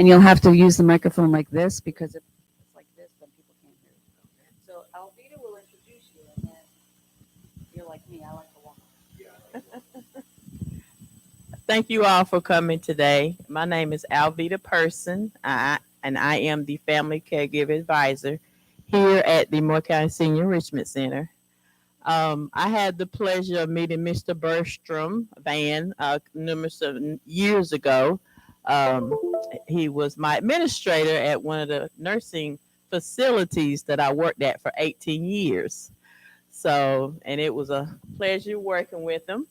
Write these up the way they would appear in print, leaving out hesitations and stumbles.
And you'll have to use the microphone like this because if it's like this, then people can't hear you. So Alvita will introduce you, and then you're like me. I like to walk. Thank you all for coming today. My name is Alvita Person, and I am the Family Caregiver Advisor here at the Moore County Senior Enrichment Center. I had the pleasure of meeting Mr. Bergstrom Van numerous of years ago. Um, he was my administrator at one of the nursing facilities that I worked at for 18 years. So, and it was a pleasure working with him.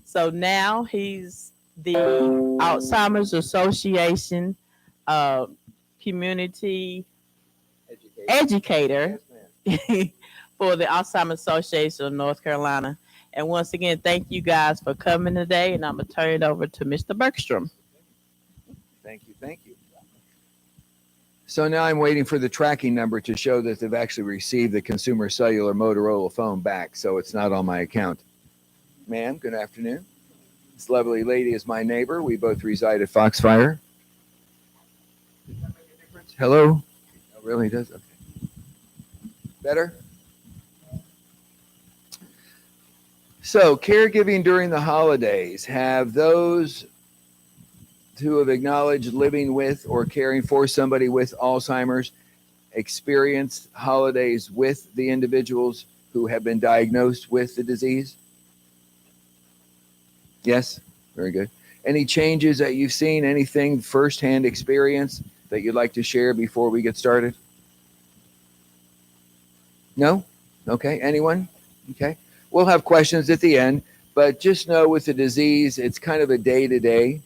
So now he's the Alzheimer's Association uh, community educator for the Alzheimer's Association of North Carolina. And once again, thank you guys for coming today. And I'm going to turn it over to Mr. Bergstrom. Thank you. Thank you. So now I'm waiting for the tracking number to show that they've actually received the consumer cellular Motorola phone back. So it's not on my account. Ma'am, good afternoon. This lovely lady is my neighbor. We both reside at Foxfire. Does that make a difference? Hello? Oh, really does? Okay. Better? So, caregiving during the holidays. Have those who have acknowledged living with or caring for somebody with Alzheimer's experienced holidays with the individuals who have been diagnosed with the disease? Yes? Very good. Any changes that you've seen? Anything firsthand experience that you'd like to share before we get started? No? Okay. Anyone? Okay. We'll have questions at the end, but just know with the disease, it's kind of a day-to-day,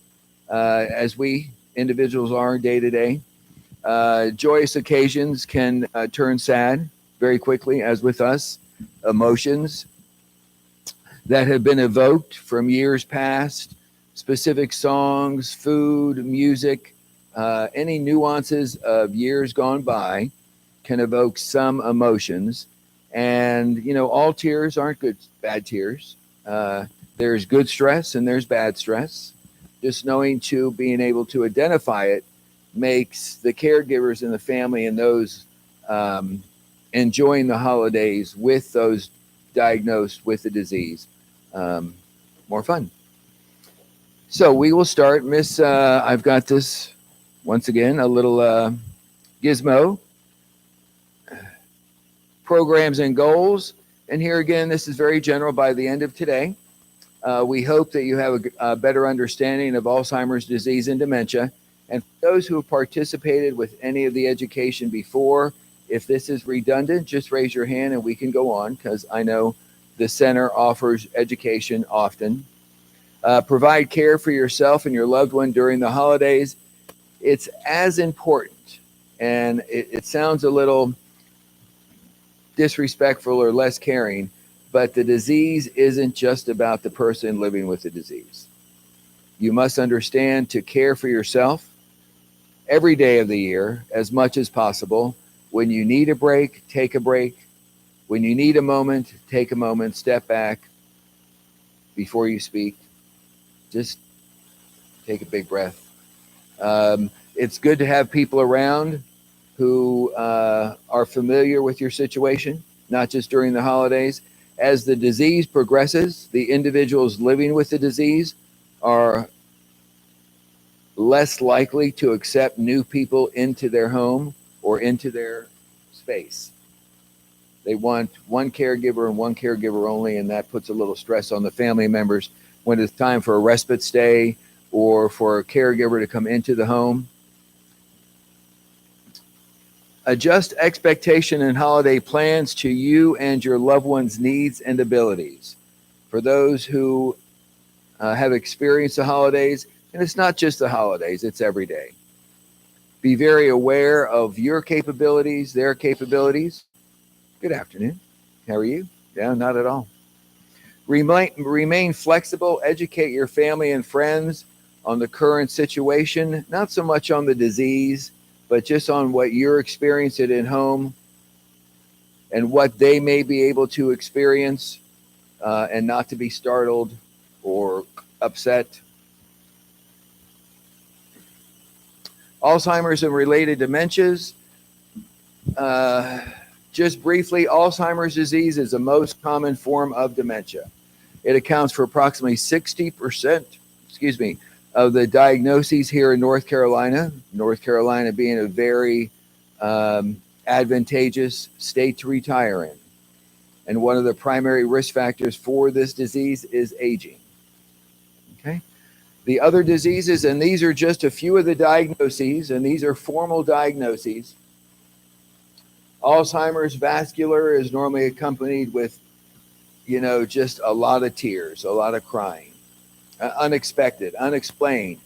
as we individuals are day-to-day. Joyous occasions can turn sad very quickly, as with us. Emotions that have been evoked from years past, specific songs, food, music, any nuances of years gone by can evoke some emotions. And, you know, all tears aren't good, bad tears. There's good stress and there's bad stress. Just knowing being able to identify it makes the caregivers and the family and those enjoying the holidays with those diagnosed with the disease more fun. So we will start. Miss, I've got this, once again, a little gizmo. Programs and goals. And here again, this is very general. By the end of today, we hope that you have a better understanding of Alzheimer's disease and dementia. And for those who have participated with any of the education before, if this is redundant, just raise your hand and we can go on, because I know the center offers education often. Provide care for yourself and your loved one during the holidays. It's as important, and it sounds a little disrespectful or less caring, but the disease isn't just about the person living with the disease. You must understand to care for yourself every day of the year as much as possible. When you need a break, take a break. When you need a moment, take a moment, step back before you speak. Just take a big breath. It's good to have people around who are familiar with your situation, not just during the holidays. As the disease progresses, the individuals living with the disease are less likely to accept new people into their home or into their space. They want one caregiver and one caregiver only, and that puts a little stress on the family members when it's time for a respite stay or for a caregiver to come into the home. Adjust expectation and holiday plans to you and your loved one's needs and abilities. For those who have experienced the holidays, and it's not just the holidays, it's every day. Be very aware of your capabilities, their capabilities. Good afternoon. How are you? Yeah, not at all. Remain flexible. Educate your family and friends on the current situation, not so much on the disease, but just on what you're experiencing at home and what they may be able to experience, and not to be startled or upset. Alzheimer's and related dementias. Just briefly, Alzheimer's disease is the most common form of dementia. It accounts for approximately 60%, of the diagnoses here in North Carolina. North Carolina being a very advantageous state to retire in. And one of the primary risk factors for this disease is aging. Okay. The other diseases, and these are just a few of the diagnoses, and these are formal diagnoses. Alzheimer's vascular is normally accompanied with, just a lot of tears, a lot of crying, unexpected, unexplained,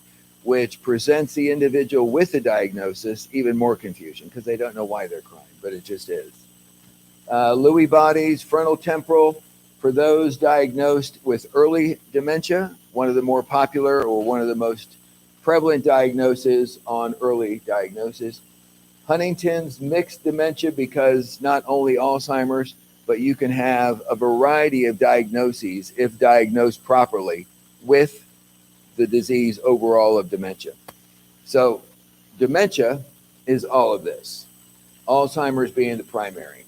which presents the individual with the diagnosis even more confusion because they don't know why they're crying, but it just is. Lewy bodies, frontal temporal, for those diagnosed with early dementia, one of the more popular or one of the most prevalent diagnoses on early diagnosis. Huntington's, mixed dementia, because not only Alzheimer's, but you can have a variety of diagnoses if diagnosed properly with the disease overall of dementia. So dementia is all of this, Alzheimer's being the primary.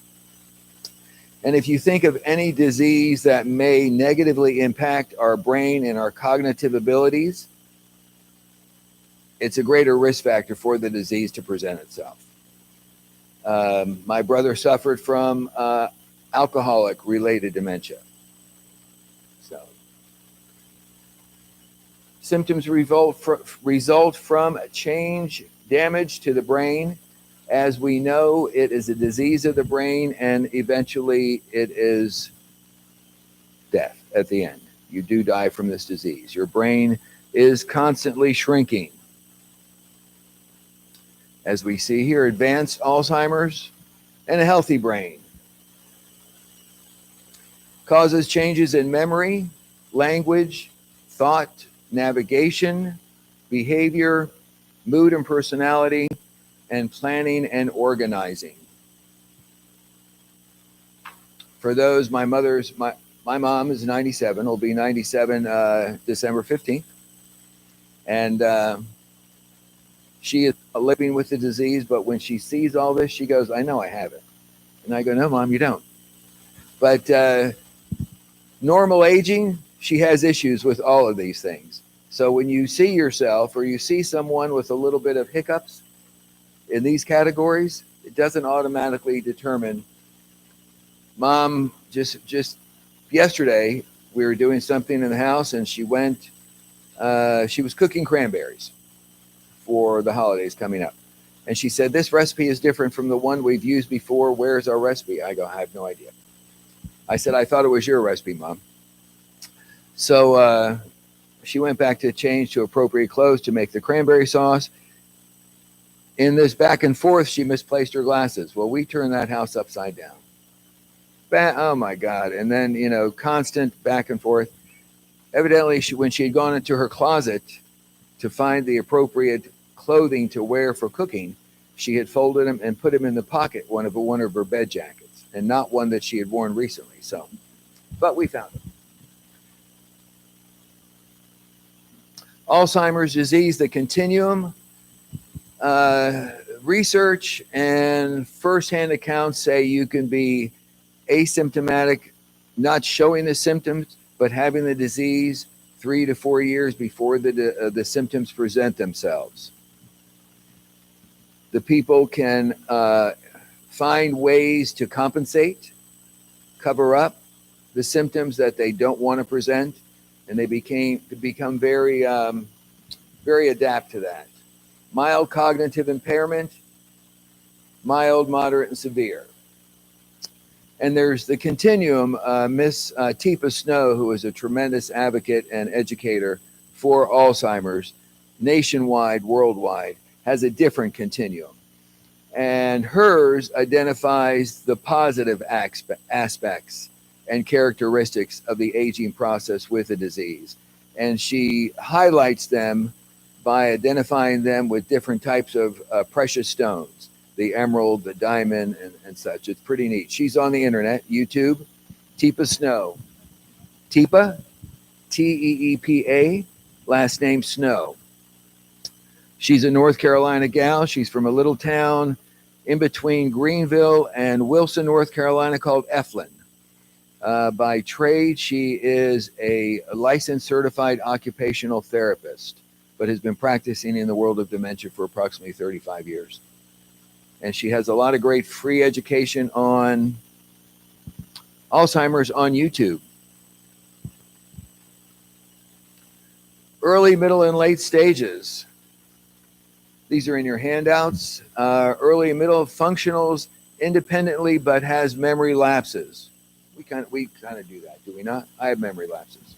And if you think of any disease that may negatively impact our brain and our cognitive abilities, it's a greater risk factor for the disease to present itself. My brother suffered from alcoholic-related dementia. So, symptoms result from damage to the brain. As we know, it is a disease of the brain, and eventually it is death at the end. You do die from this disease. Your brain is constantly shrinking. As we see here, advanced Alzheimer's and a healthy brain. Causes changes in memory, language, thought, navigation, behavior, mood and personality, and planning and organizing. For those, my mom is 97, will be 97 December 15th. And she is living with the disease, but when she sees all this, she goes, I know I have it. And I go, no, Mom, you don't. But normal aging, she has issues with all of these things. So when you see yourself or you see someone with a little bit of hiccups in these categories, it doesn't automatically determine. Mom, just yesterday, we were doing something in the house and she went, she was cooking cranberries for the holidays coming up. And she said, this recipe is different from the one we've used before. Where's our recipe? I go, I have no idea. I said, I thought it was your recipe, Mom. So she went back to change to appropriate clothes to make the cranberry sauce. In this back and forth, she misplaced her glasses. Well, we turned that house upside down. Oh my God. And then, constant back and forth. Evidently, when she had gone into her closet to find the appropriate clothing to wear for cooking, she had folded them and put them in the pocket, one of her bed jackets, and not one that she had worn recently. So, but we found them. Alzheimer's disease, the continuum. Research and firsthand accounts say you can be asymptomatic, not showing the symptoms, but having the disease 3 to 4 years before the symptoms present themselves. The people can find ways to compensate, cover up the symptoms that they don't want to present, and they become very, very adept to that. Mild cognitive impairment, mild, moderate, and severe. And there's the continuum. Miss Teepa Snow, who is a tremendous advocate and educator for Alzheimer's, nationwide, worldwide, has a different continuum. And hers identifies the positive aspects and characteristics of the aging process with the disease. And she highlights them by identifying them with different types of precious stones, the emerald, the diamond, and such. It's pretty neat. She's on the internet, YouTube, Teepa Snow. Teepa, Teepa, last name Snow. She's a North Carolina gal. She's from a little town in between Greenville and Wilson, North Carolina, called Eflin. By trade, she is a licensed certified occupational therapist, but has been practicing in the world of dementia for approximately 35 years. And she has a lot of great free education on Alzheimer's on YouTube. Early, middle, and late stages. These are in your handouts. Early and middle functionals independently, but has memory lapses. We kind of do that, do we not? I have memory lapses.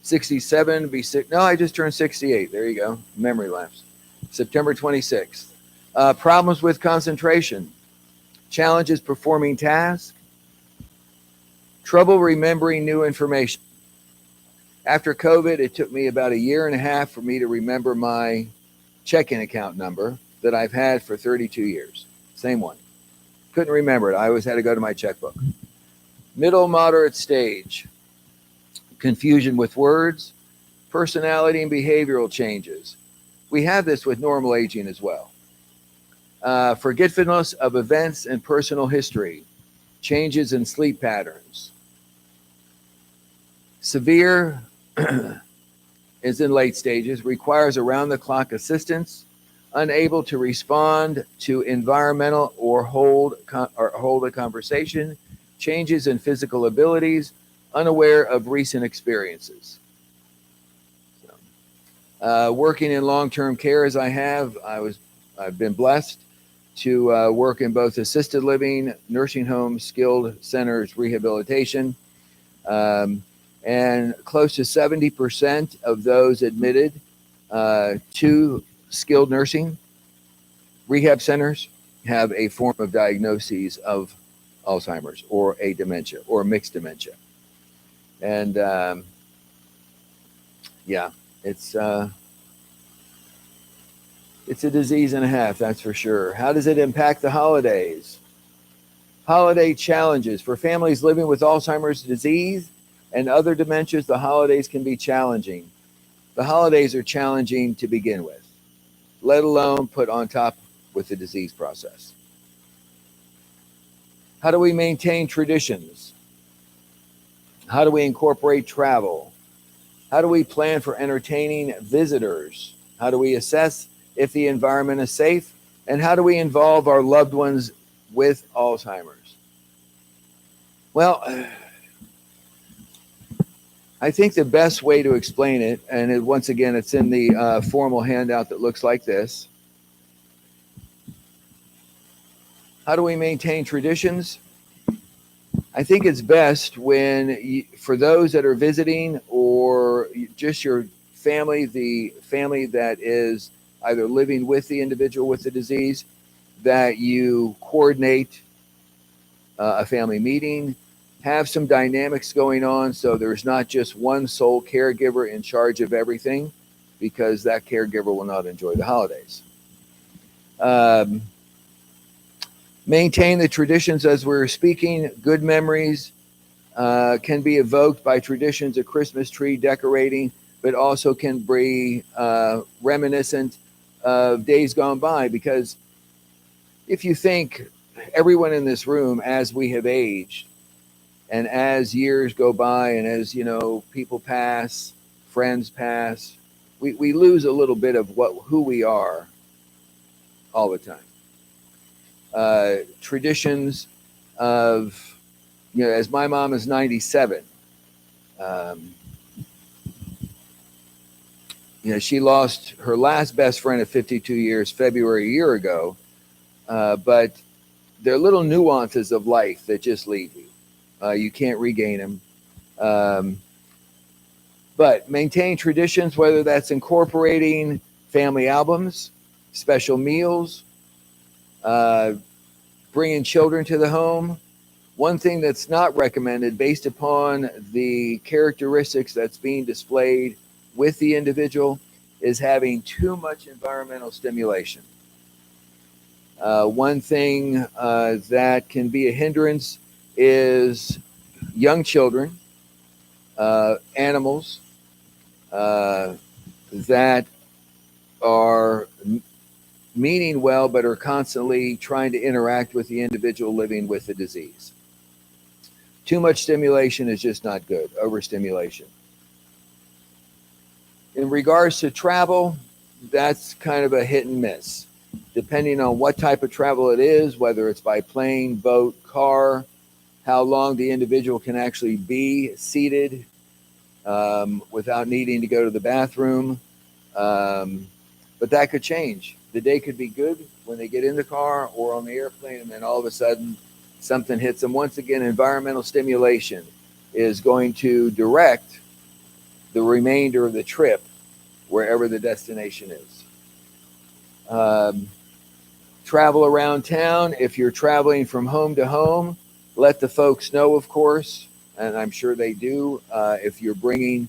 67, be sick. No, I just turned 68. There you go. Memory lapse. September 26th. Problems with concentration. Challenges performing tasks. Trouble remembering new information. After COVID, it took me about 1.5 years for me to remember my checking account number that I've had for 32 years. Same one. Couldn't remember it. I always had to go to my checkbook. Middle moderate stage. Confusion with words, personality and behavioral changes. We have this with normal aging as well. Forgetfulness of events and personal history. Changes in sleep patterns. Severe is in late stages, requires around-the-clock assistance, unable to respond to environmental or hold a conversation, changes in physical abilities, unaware of recent experiences. Working in long-term care as I have, I've been blessed to work in both assisted living, nursing homes, skilled centers, rehabilitation. And close to 70% of those admitted to skilled nursing rehab centers have a form of diagnoses of Alzheimer's or a dementia or mixed dementia. And yeah, it's a disease and a half, that's for sure. How does it impact the holidays? Holiday challenges. For families living with Alzheimer's disease and other dementias, the holidays can be challenging. The holidays are challenging to begin with, let alone put on top with the disease process. How do we maintain traditions? How do we incorporate travel? How do we plan for entertaining visitors? How do we assess if the environment is safe? And how do we involve our loved ones with Alzheimer's? Well, I think the best way to explain it, and once again, it's in the formal handout that looks like this. How do we maintain traditions? I think it's best when, for those that are visiting or just your family, the family that is either living with the individual with the disease, that you coordinate a family meeting, have some dynamics going on so there's not just one sole caregiver in charge of everything, because that caregiver will not enjoy the holidays. Maintain the traditions as we were speaking. Good memories can be evoked by traditions of Christmas tree decorating, but also can be reminiscent of days gone by. Because if you think, everyone in this room, as we have aged, and as years go by, and as people pass, friends pass, we lose a little bit of who we are all the time. Traditions of, as my mom is 97, she lost her last best friend of 52 years, February a year ago. But there are little nuances of life that just leave you. You can't regain them. But maintain traditions, whether that's incorporating family albums, special meals, bringing children to the home. One thing that's not recommended based upon the characteristics that's being displayed with the individual is having too much environmental stimulation. One thing that can be a hindrance is young children, animals that are meaning well but are constantly trying to interact with the individual living with the disease. Too much stimulation is just not good, overstimulation. In regards to travel, that's kind of a hit and miss. Depending on what type of travel it is, whether it's by plane, boat, car, how long the individual can actually be seated without needing to go to the bathroom. But that could change. The day could be good when they get in the car or on the airplane, and then all of a sudden something hits them. Once again, environmental stimulation is going to direct the remainder of the trip wherever the destination is. Travel around town. If you're traveling from home to home, let the folks know, of course, and I'm sure they do, if you're bringing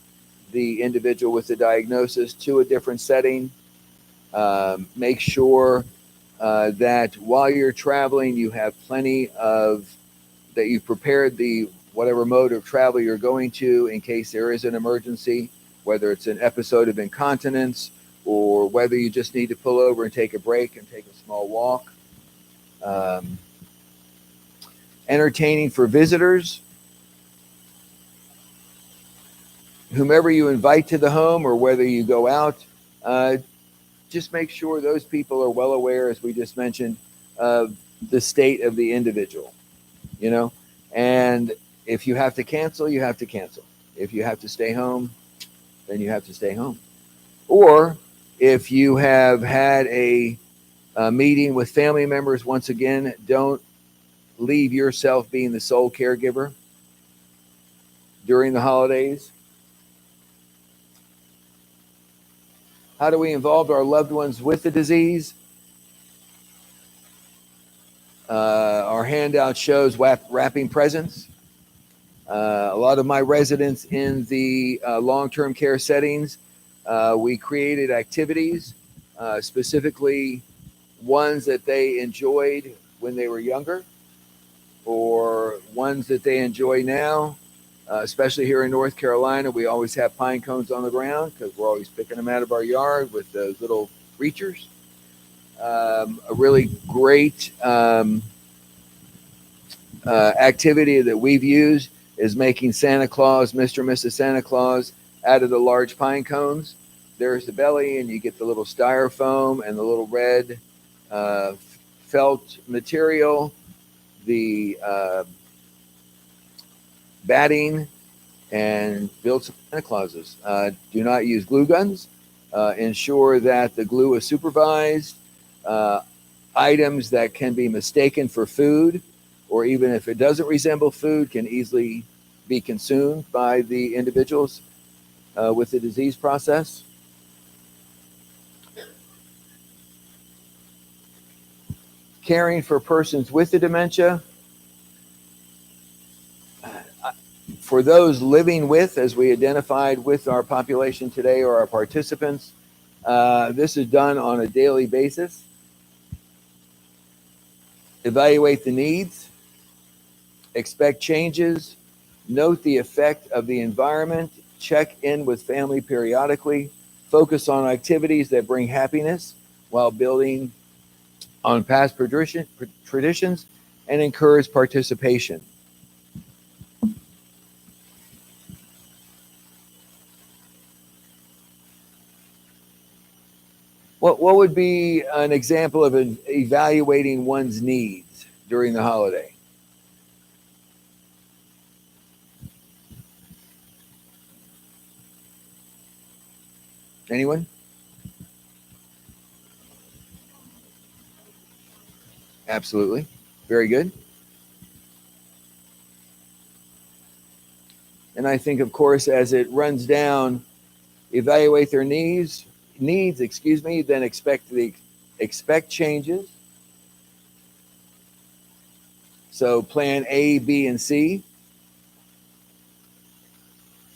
the individual with the diagnosis to a different setting. Make sure that while you're traveling, you have plenty of, that you've prepared the whatever mode of travel you're going to in case there is an emergency, whether it's an episode of incontinence or whether you just need to pull over and take a break and take a small walk. Entertaining for visitors. Whomever you invite to the home or whether you go out, just make sure those people are well aware, as we just mentioned, of the state of the individual, you know, and if you have to cancel, you have to cancel. If you have to stay home, then you have to stay home. Or if you have had a meeting with family members, once again, don't leave yourself being the sole caregiver during the holidays. How do we involve our loved ones with the disease? Our handout shows wrapping presents. A lot of my residents in the long-term care settings, we created activities, specifically ones that they enjoyed when they were younger or ones that they enjoy now. Especially here in North Carolina, we always have pine cones on the ground because we're always picking them out of our yard with those little reachers. A really great activity that we've used is making Santa Claus, Mr. and Mrs. Santa Claus, out of the large pine cones. There's the belly, and you get the little styrofoam and the little red felt material, the batting, and build some Santa Clauses. Do not use glue guns. Ensure that the glue is supervised. Items that can be mistaken for food, or even if it doesn't resemble food, can easily be consumed by the individuals with the disease process. Caring for persons with the dementia. For those living with, as we identified with our population today or our participants, this is done on a daily basis. Evaluate the needs, expect changes, note the effect of the environment, check in with family periodically, focus on activities that bring happiness while building on past traditions, and encourage participation. What would be an example of evaluating one's needs during the holiday? Anyone? Absolutely. Very good. And I think, of course, as it runs down, evaluate their needs, then expect changes. So plan A, B, and C.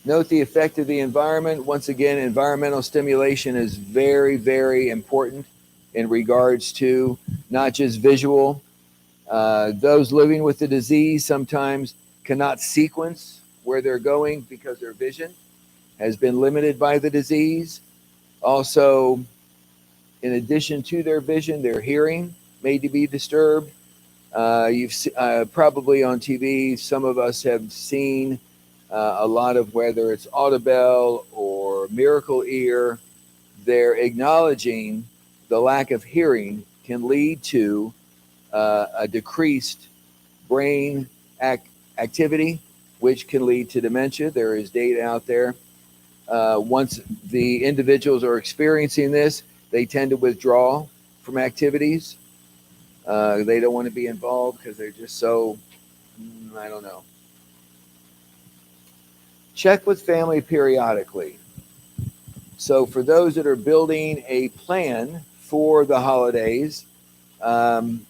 Note the effect of the environment. Once again, environmental stimulation is very, very important in regards to not just visual. Those living with the disease sometimes cannot sequence where they're going because their vision has been limited by the disease. Also, in addition to their vision, their hearing may be disturbed. Probably on TV, some of us have seen a lot of, whether it's Audibel or Miracle Ear, they're acknowledging the lack of hearing can lead to a decreased brain activity, which can lead to dementia. There is data out there. Once the individuals are experiencing this, they tend to withdraw from activities. They don't want to be involved because they're just so, I don't know. Check with family periodically. So for those that are building a plan for the holidays, do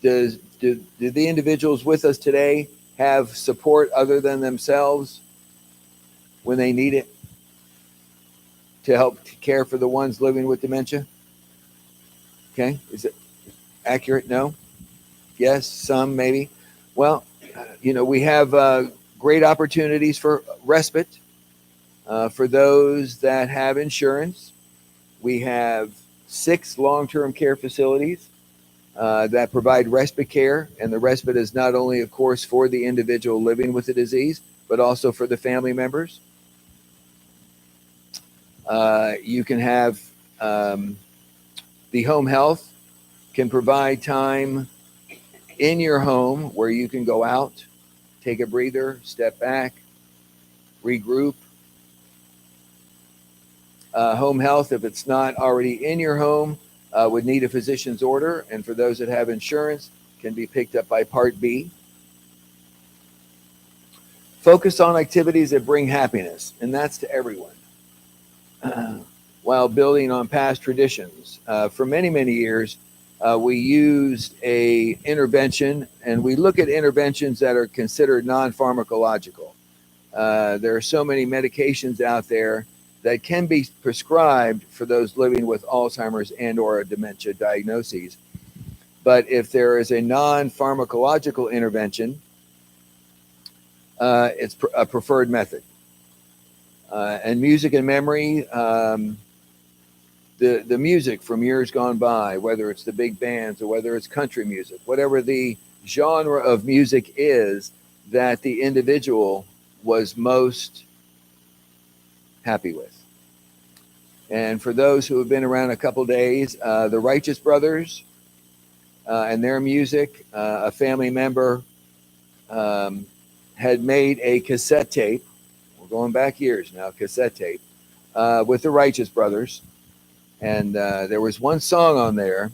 the individuals with us today have support other than themselves when they need it to help care for the ones living with dementia? Okay, is it accurate? No? Yes, some maybe. Well, we have great opportunities for respite for those that have insurance. We have 6 long-term care facilities that provide respite care, and the respite is not only, of course, for the individual living with the disease, but also for the family members. You can have the home health can provide time in your home where you can go out, take a breather, step back, regroup. Home health, if it's not already in your home, would need a physician's order, and for those that have insurance, can be picked up by Part B. Focus on activities that bring happiness, and that's to everyone, while building on past traditions. For many, many years, we used a intervention, and we look at interventions that are considered non-pharmacological. There are so many medications out there that can be prescribed for those living with Alzheimer's and or a dementia diagnoses. But if there is a non-pharmacological intervention, it's a preferred method. And music and memory, the music from years gone by, whether it's the big bands or whether it's country music, whatever the genre of music is that the individual was most happy with. And for those who have been around a couple days, the Righteous Brothers and their music, a family member had made a cassette tape. We're going back years now, cassette tape with the Righteous Brothers. And there was one song on there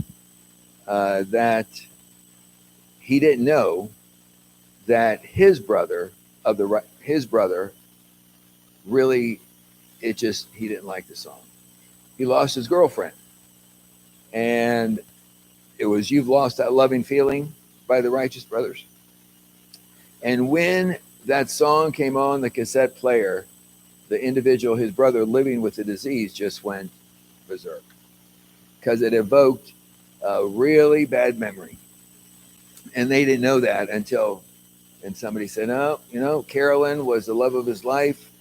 that he didn't know that his brother really, he didn't like the song. He lost his girlfriend. And it was You've Lost That Loving Feeling by the Righteous Brothers. And when that song came on the cassette player, the individual, his brother living with the disease, just went berserk because it evoked a really bad memory. And they didn't know that until somebody said, "Oh, Carolyn was the love of his life."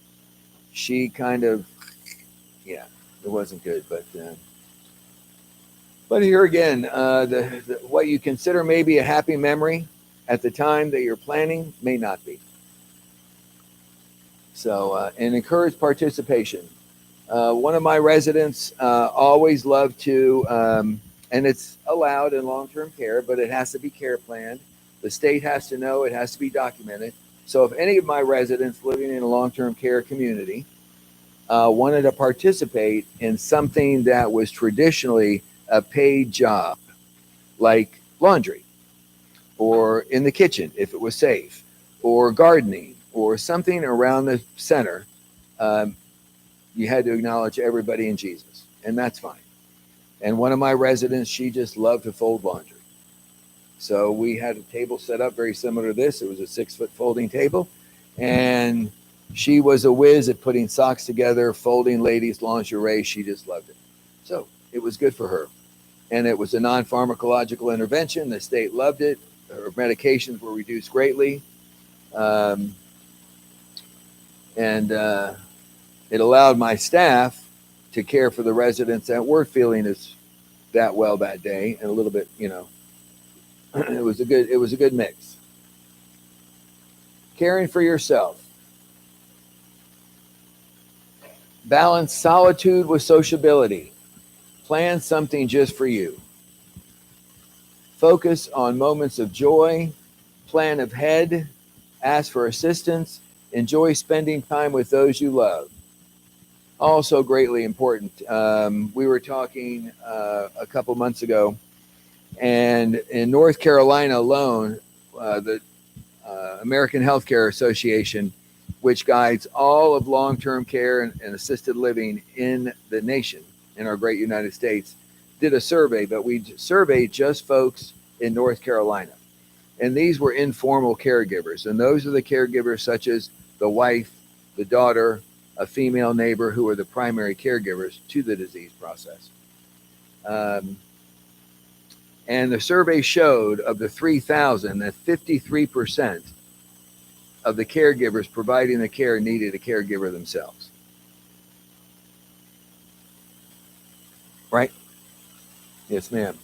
She kind of, it wasn't good. But here again, what you consider maybe a happy memory at the time that you're planning may not be. So, and encourage participation. One of my residents always loved to, and it's allowed in long-term care, but it has to be care planned. The state has to know, it has to be documented. So if any of my residents living in a long-term care community wanted to participate in something that was traditionally a paid job, like laundry, or in the kitchen if it was safe, or gardening, or something around the center, you had to acknowledge everybody in Jesus, and that's fine. And one of my residents, she just loved to fold laundry. So we had a table set up very similar to this. It was a 6-foot folding table, and she was a whiz at putting socks together, folding ladies' lingerie. She just loved it. So it was good for her. And it was a non-pharmacological intervention. The state loved it. Her medications were reduced greatly. And it allowed my staff to care for the residents that weren't feeling as that well that day, and a little bit, it was a good mix. Caring for yourself. Balance solitude with sociability. Plan something just for you. Focus on moments of joy. Plan ahead. Ask for assistance. Enjoy spending time with those you love. Also greatly important. We were talking a couple months ago, and in North Carolina alone, the American Healthcare Association, which guides all of long-term care and assisted living in the nation, in our great United States, did a survey, but we surveyed just folks in North Carolina. And these were informal caregivers. And those are the caregivers such as the wife, the daughter, a female neighbor, who are the primary caregivers to the disease process. And the survey showed of the 3,000 that 53% of the caregivers providing the care needed a caregiver themselves. Right? Yes, ma'am.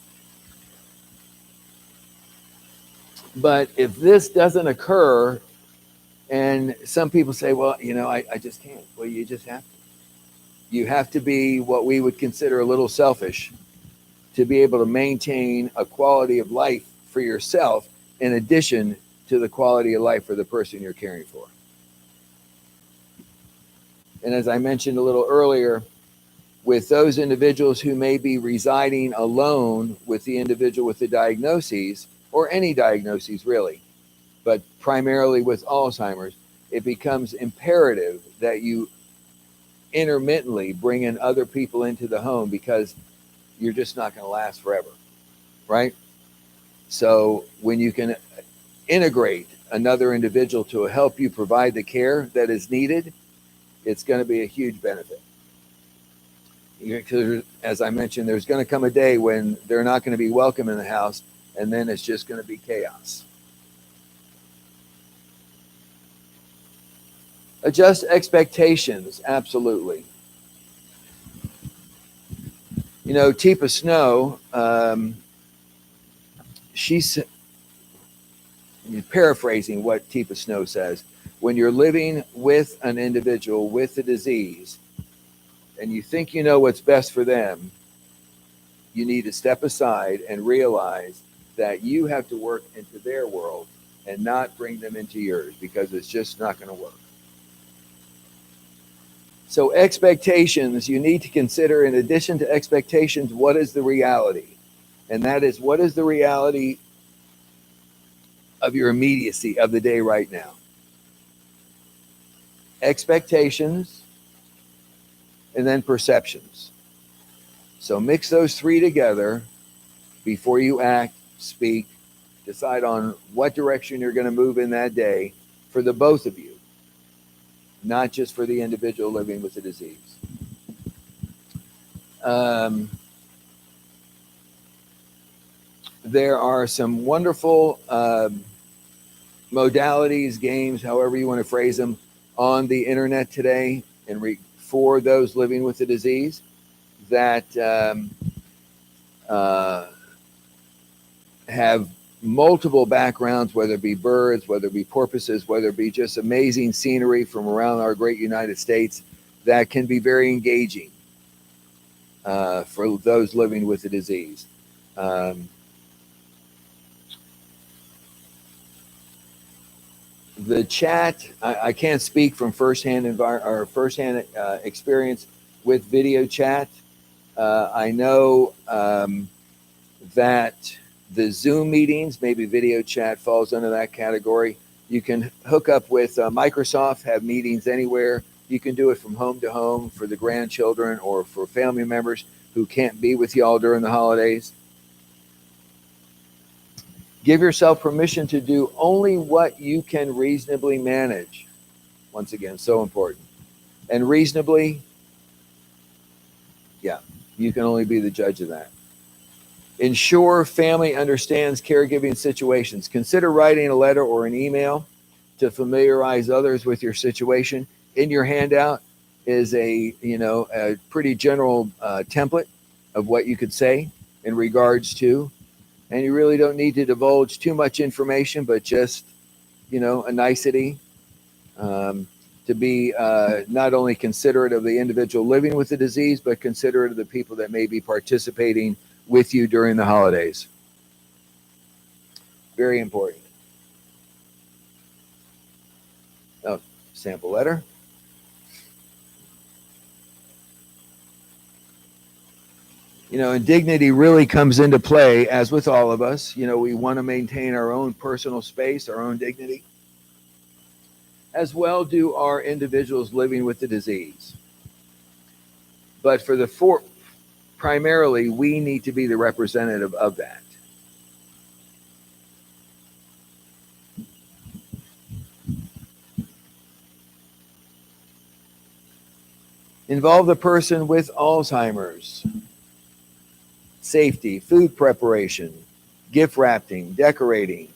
But if this doesn't occur, and some people say, well, I just can't. Well, you just have to. You have to be what we would consider a little selfish to be able to maintain a quality of life for yourself in addition to the quality of life for the person you're caring for. And as I mentioned a little earlier, with those individuals who may be residing alone with the individual with the diagnoses, or any diagnoses really, but primarily with Alzheimer's, it becomes imperative that you intermittently bring in other people into the home, because you're just not going to last forever, right? So when you can integrate another individual to help you provide the care that is needed, it's going to be a huge benefit. Because as I mentioned, there's going to come a day when they're not going to be welcome in the house, and then it's just going to be chaos. Adjust expectations, absolutely. Teepa Snow, she's paraphrasing what Teepa Snow says. When you're living with an individual with the disease and you think you know what's best for them, you need to step aside and realize that you have to work into their world and not bring them into yours, because it's just not going to work. So expectations, you need to consider, in addition to expectations, what is the reality? And that is, what is the reality of your immediacy of the day right now? Expectations, and then perceptions. So mix those three together before you act, speak, decide on what direction you're going to move in that day for the both of you, not just for the individual living with the disease. There are some wonderful modalities, games, however you want to phrase them, on the internet today, and for those living with the disease that have multiple backgrounds, whether it be birds, whether it be porpoises, whether it be just amazing scenery from around our great United States, that can be very engaging for those living with the disease. The chat, I can't speak from firsthand experience with video chat. I know that the Zoom meetings, maybe video chat falls under that category. You can hook up with Microsoft, have meetings anywhere. You can do it from home to home for the grandchildren or for family members who can't be with y'all during the holidays. Give yourself permission to do only what you can reasonably manage. Once again, so important. And reasonably, yeah, you can only be the judge of that. Ensure family understands caregiving situations. Consider writing a letter or an email to familiarize others with your situation. In your handout, is a pretty general template of what you could say in regards to, and you really don't need to divulge too much information, but just a nicety, to be not only considerate of the individual living with the disease, but considerate of the people that may be participating with you during the holidays. Very important. Oh, sample letter. And dignity really comes into play, as with all of us. We want to maintain our own personal space, our own dignity. As well do our individuals living with the disease. But primarily, we need to be the representative of that. Involve the person with Alzheimer's. Safety, food preparation, gift wrapping, decorating.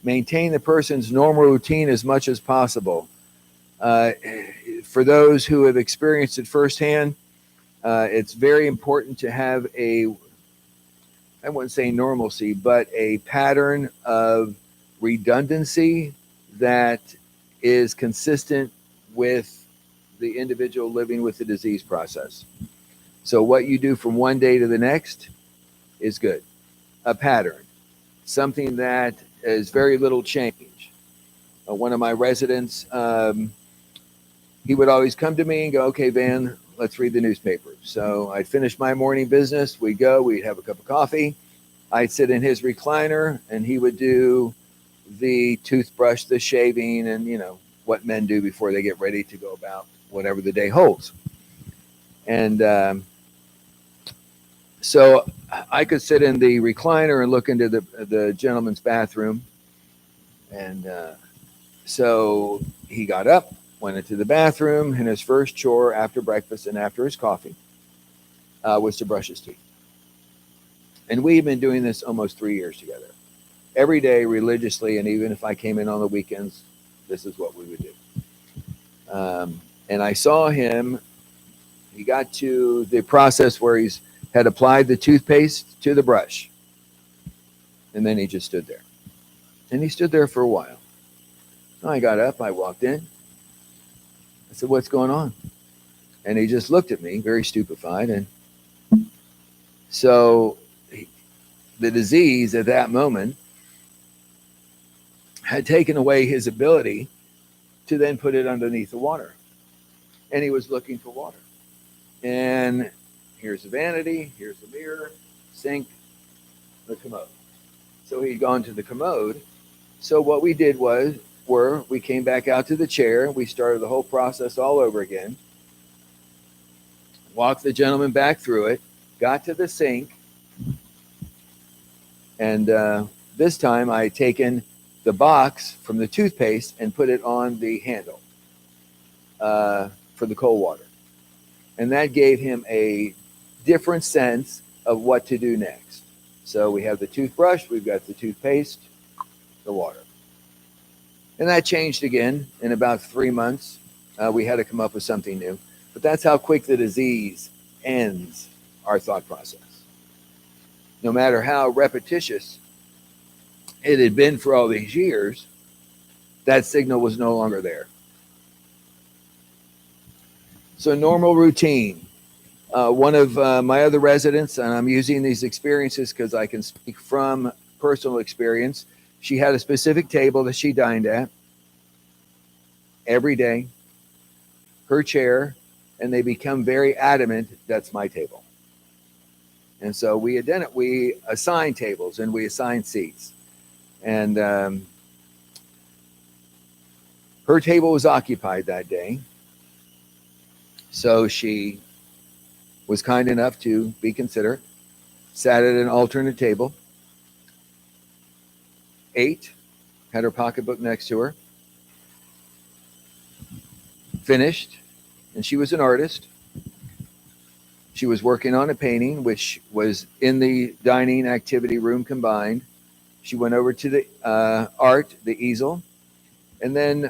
Maintain the person's normal routine as much as possible. For those who have experienced it firsthand, it's very important to have I wouldn't say normalcy, but a pattern of redundancy that is consistent with the individual living with the disease process. So what you do from one day to the next is good. A pattern, something that is very little change. One of my residents, he would always come to me and go, "Okay, Van, let's read the newspaper." So I'd finish my morning business. We'd have a cup of coffee. I'd sit in his recliner and he would do the toothbrush, the shaving, and what men do before they get ready to go about whatever the day holds. And so I could sit in the recliner and look into the gentleman's bathroom. And so he got up, went into the bathroom, and his first chore after breakfast and after his coffee was to brush his teeth. And we've been doing this almost 3 years together. Every day, religiously, and even if I came in on the weekends, this is what we would do. And I saw him, he got to the process where he's had applied the toothpaste to the brush. And then he just stood there. And he stood there for a while. So I got up, I walked in. I said, "What's going on?" And he just looked at me, very stupefied. And so the disease at that moment had taken away his ability to then put it underneath the water. And he was looking for water. And here's the vanity, here's the mirror, sink, the commode. So he'd gone to the commode. So what we did was we came back out to the chair. We started the whole process all over again. Walked the gentleman back through it, got to the sink. And this time I had taken the box from the toothpaste and put it on the handle for the cold water. And that gave him a different sense of what to do next. So we have the toothbrush, we've got the toothpaste, the water. And that changed again in about 3 months. We had to come up with something new. But that's how quick the disease ends our thought process. No matter how repetitious it had been for all these years, that signal was no longer there. So normal routine. One of my other residents, and I'm using these experiences because I can speak from personal experience, she had a specific table that she dined at every day, her chair, and they become very adamant, "That's my table." And so we assign tables and we assign seats. And her table was occupied that day. So she was kind enough to be considerate, sat at an alternate table, ate, had her pocketbook next to her, finished, and she was an artist. She was working on a painting, which was in the dining activity room combined. She went over to the art, the easel, and then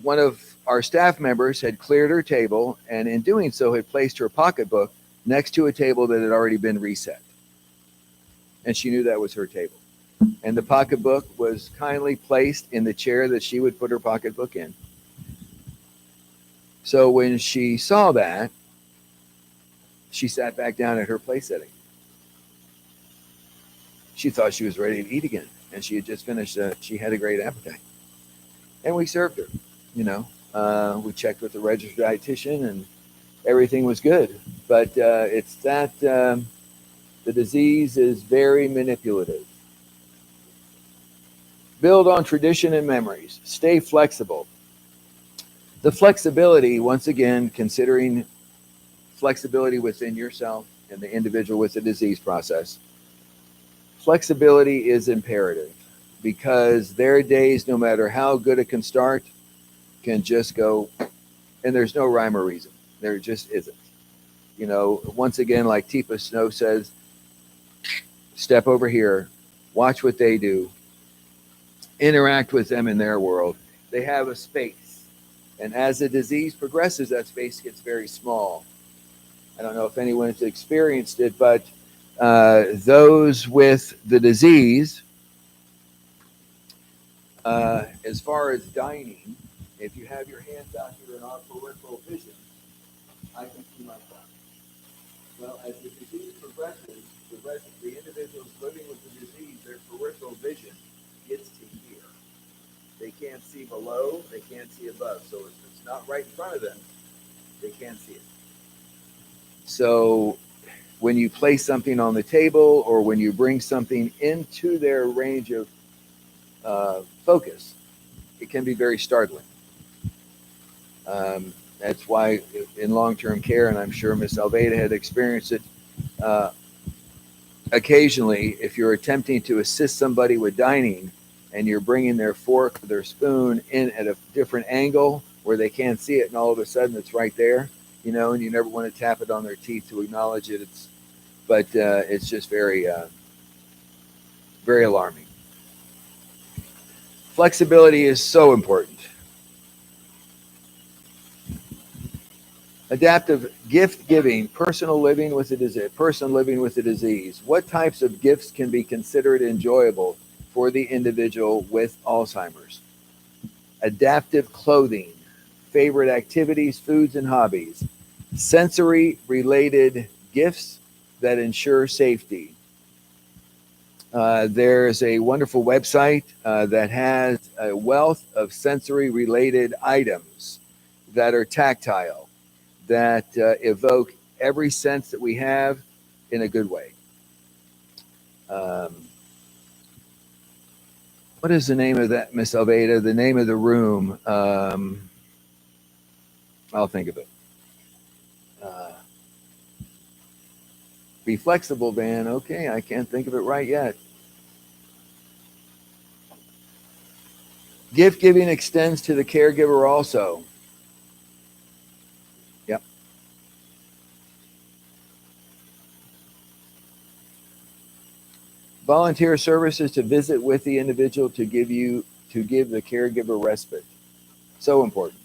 one of our staff members had cleared her table, and in doing so had placed her pocketbook next to a table that had already been reset. And she knew that was her table. And the pocketbook was kindly placed in the chair that she would put her pocketbook in. So when she saw that, she sat back down at her place setting. She thought she was ready to eat again, and she had just finished. She had a great appetite, and we served her. You know, we checked with the registered dietitian, and everything was good. But it's that the disease is very manipulative. Build on tradition and memories. Stay flexible. The flexibility, once again, considering flexibility within yourself and the individual with the disease process. Flexibility is imperative because their days, no matter how good it can start, can just go, and there's no rhyme or reason. There just isn't. You know, once again, like Teepa Snow says, step over here, watch what they do, interact with them in their world. They have a space. And as the disease progresses, that space gets very small. I don't know if anyone's experienced it, but those with the disease, as far as dining, if you have your hands out here in our peripheral vision, I can see my thumb. Well, as the disease progresses, the individuals living with the disease, their peripheral vision gets to here. They can't see below, they can't see above. So if it's not right in front of them, they can't see it. So when you place something on the table or when you bring something into their range of focus, it can be very startling. That's why in long-term care, and I'm sure Miss Alveda had experienced it occasionally, if you're attempting to assist somebody with dining and you're bringing their fork or their spoon in at a different angle where they can't see it and all of a sudden it's right there, you know, and you never want to tap it on their teeth to acknowledge it. But it's just very, very alarming. Flexibility is so important. Adaptive gift giving, person living with the disease. What types of gifts can be considered enjoyable for the individual with Alzheimer's? Adaptive clothing, favorite activities, foods, and hobbies. Sensory related gifts that ensure safety. There's a wonderful website that has a wealth of sensory related items that are tactile, that evoke every sense that we have in a good way. What is the name of that, Miss Alveda? The name of the room? I'll think of it. Be flexible, Van. Okay, I can't think of it right yet. Gift giving extends to the caregiver also. Yep. Volunteer services to visit with the individual to give the caregiver respite. So important.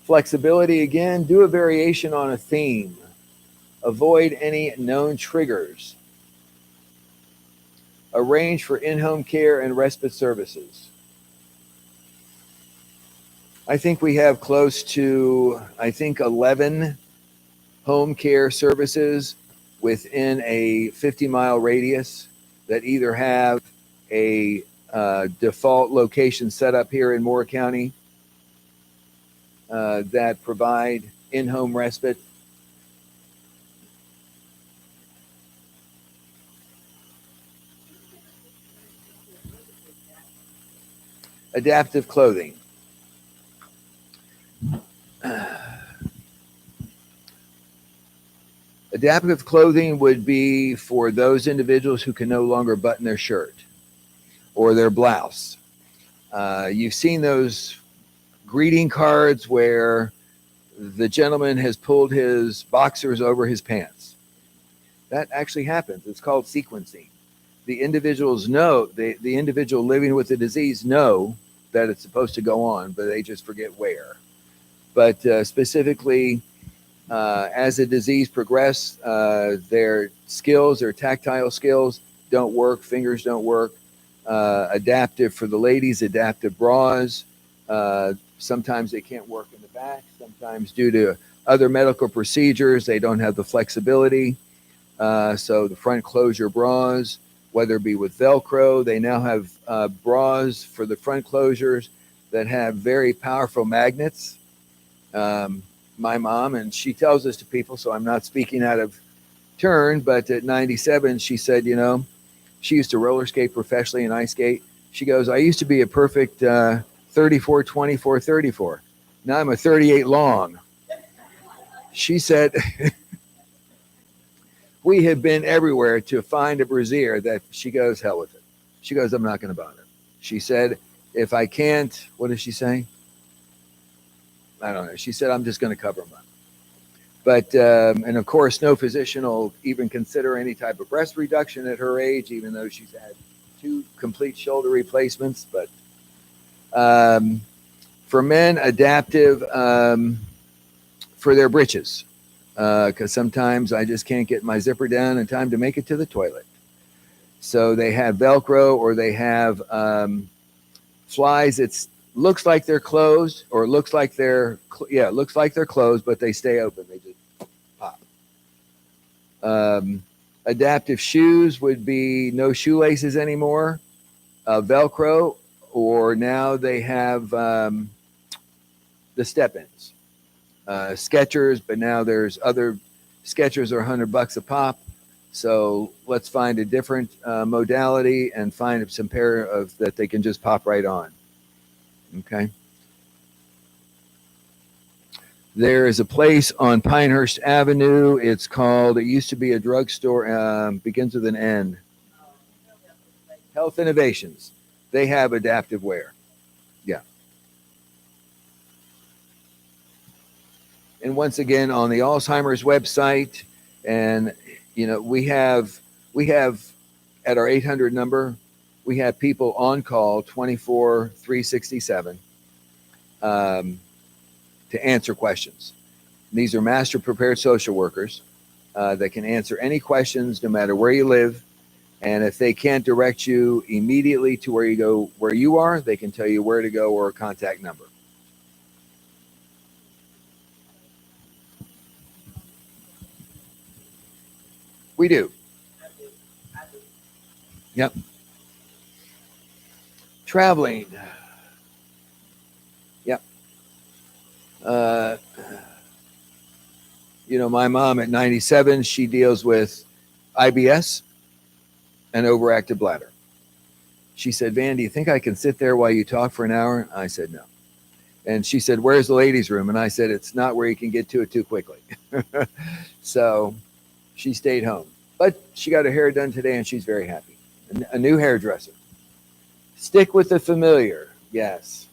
Flexibility, again, do a variation on a theme. Avoid any known triggers. Arrange for in-home care and respite services. I think we have close to, 11 home care services within a 50-mile radius that either have a default location set up here in Moore County that provide in-home respite. Adaptive clothing. Adaptive clothing would be for those individuals who can no longer button their shirt or their blouse. You've seen those greeting cards where the gentleman has pulled his boxers over his pants. That actually happens. It's called sequencing. The individuals know, the individual living with the disease know that it's supposed to go on, but they just forget where. But specifically, as the disease progresses, their skills, their tactile skills don't work, fingers don't work. Adaptive for the ladies, adaptive bras. Sometimes they can't work in the back. Sometimes due to other medical procedures, they don't have the flexibility. So the front closure bras, whether it be with Velcro, they now have bras for the front closures that have very powerful magnets. My mom, and she tells this to people, so I'm not speaking out of turn, but at 97, she said, you know, she used to roller skate professionally and ice skate. She goes, I used to be a perfect 34, 24, 34. Now I'm a 38 long. She said, we have been everywhere to find a brassiere that she goes, hell with it. She goes, I'm not going to bother. She said, if I can't, what does she say? I don't know. She said, I'm just going to cover them up. But, and of course, no physician will even consider any type of breast reduction at her age, even though she's had 2 complete shoulder replacements. But for men, adaptive for their britches, because sometimes I just can't get my zipper down in time to make it to the toilet. So they have Velcro, or they have flies. It looks like they're closed, or looks like they're looks like they're closed, but they stay open. They just pop. Adaptive shoes would be no shoelaces anymore, Velcro, or now they have the step-ins, Skechers, but now there's other Skechers are $100 a pop. So let's find a different modality and find some pair of that they can just pop right on. Okay. There is a place on Pinehurst Avenue. It's called, it used to be a drugstore, begins with an N. Health Innovations. They have adaptive wear. Yeah. And once again, on the Alzheimer's website, and you know, we have at our 800 number, we have people on call 24/367 to answer questions. And these are master prepared social workers that can answer any questions no matter where you live. And if they can't direct you immediately to where you are, they can tell you where to go or a contact number. We do. Yep. Traveling. Yep. You know, my mom at 97, she deals with IBS and overactive bladder. She said, Van, do you think I can sit there while you talk for an hour? I said, no. And she said, where's the ladies' room? And I said, it's not where you can get to it too quickly. So she stayed home. But she got her hair done today, and she's very happy. A new hairdresser. Stick with the familiar. Yes.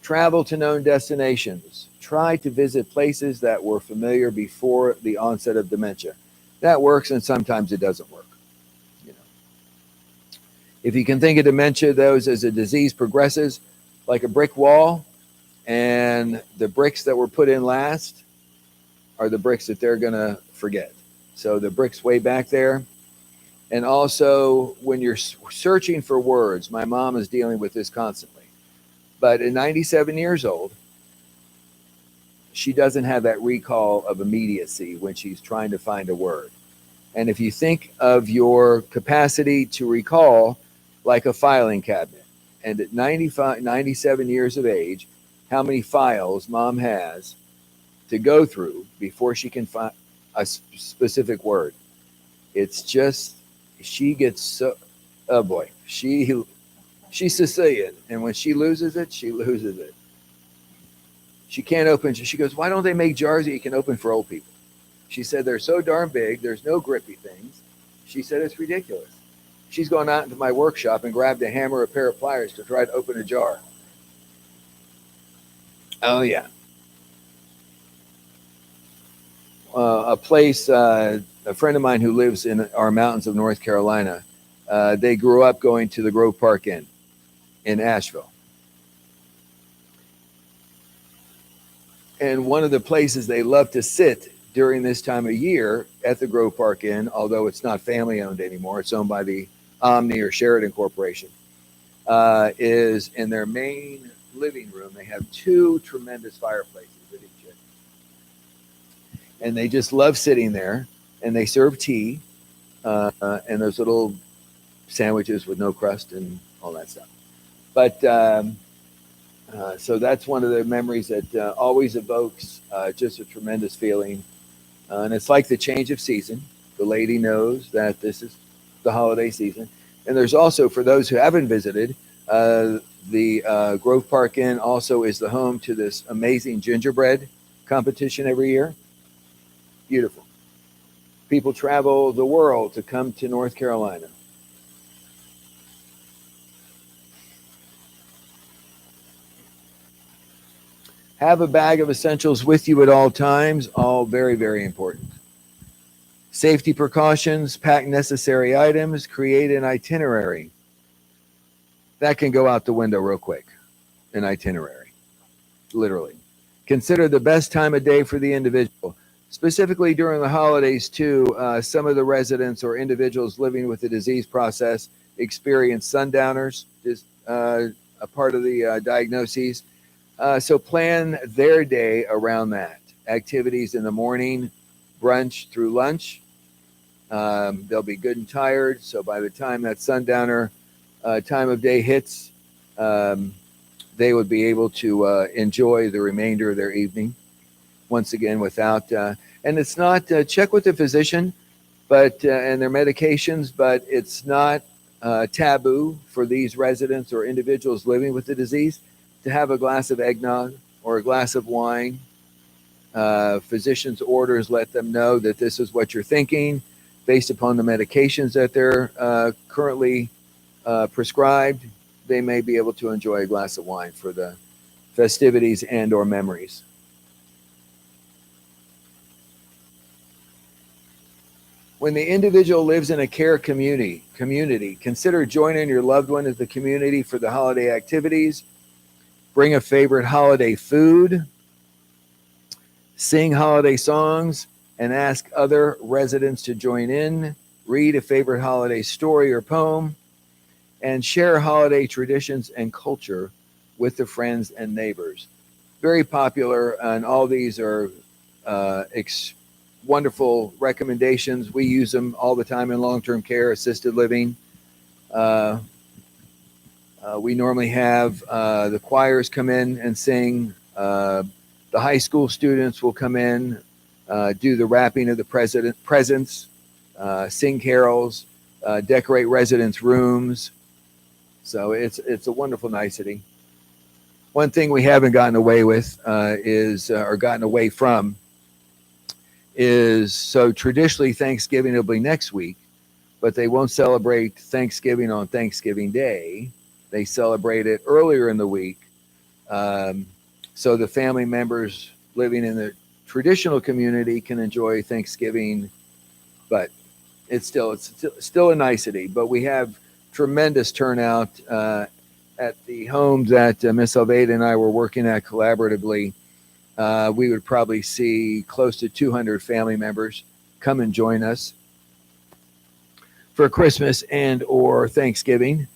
Travel to known destinations. Try to visit places that were familiar before the onset of dementia. That works, and sometimes it doesn't work. You know, if you can think of dementia, those as a disease progresses, like a brick wall, and the bricks that were put in last are the bricks that they're going to forget. So the bricks way back there. And also when you're searching for words, my mom is dealing with this constantly. But at 97 years old, she doesn't have that recall of immediacy when she's trying to find a word. And if you think of your capacity to recall like a filing cabinet, and at 97 years of age, how many files mom has to go through before she can find a specific word. It's just, she gets so, oh boy, she's Sicilian, and when she loses it, she loses it. She can't open, she goes, why don't they make jars that you can open for old people? She said, they're so darn big, there's no grippy things. She said, it's ridiculous. She's gone out into my workshop and grabbed a hammer, a pair of pliers to try to open a jar. Oh yeah. A place, a friend of mine who lives in our mountains of North Carolina, they grew up going to the Grove Park Inn in Asheville. And one of the places they love to sit during this time of year at the Grove Park Inn, although it's not family owned anymore, it's owned by the Omni or Sheridan Corporation, is in their main living room. They have two tremendous fireplaces at each end. And they just love sitting there, and they serve tea and those little sandwiches with no crust and all that stuff. But so that's one of the memories that always evokes just a tremendous feeling. And it's like the change of season. The lady knows that this is the holiday season. And there's also, for those who haven't visited, the Grove Park Inn also is the home to this amazing gingerbread competition every year. Beautiful. People travel the world to come to North Carolina. Have a bag of essentials with you at all times, all very, very important. Safety precautions, pack necessary items, create an itinerary. That can go out the window real quick, an itinerary, literally. Consider the best time of day for the individual. Specifically during the holidays too, some of the residents or individuals living with the disease process experience sundowners, just a part of the diagnoses. So plan their day around that. Activities in the morning, brunch through lunch. They'll be good and tired. So by the time that sundowner time of day hits, they would be able to enjoy the remainder of their evening. Once again, without, and it's not, check with the physician, but, and their medications, but it's not taboo for these residents or individuals living with the disease to have a glass of eggnog or a glass of wine. Physicians' orders let them know that this is what you're thinking based upon the medications that they're currently prescribed. They may be able to enjoy a glass of wine for the festivities and or memories. When the individual lives in a care community, consider joining your loved one at the community for the holiday activities. Bring a favorite holiday food, sing holiday songs, and ask other residents to join in. Read a favorite holiday story or poem, and share holiday traditions and culture with the friends and neighbors. Very popular, and all these are wonderful recommendations. We use them all the time in long-term care, assisted living. We normally have the choirs come in and sing. The high school students will come in, do the wrapping of the presents, sing carols, decorate residents' rooms. So it's a wonderful nicety. One thing we haven't gotten away with or gotten away from is, so traditionally Thanksgiving will be next week, but they won't celebrate Thanksgiving on Thanksgiving Day. They celebrate it earlier in the week. So the family members living in the traditional community can enjoy Thanksgiving, but it's still a nicety. But we have tremendous turnout at the homes that Miss Alveda and I were working at collaboratively. We would probably see close to 200 family members come and join us for Christmas and or Thanksgiving.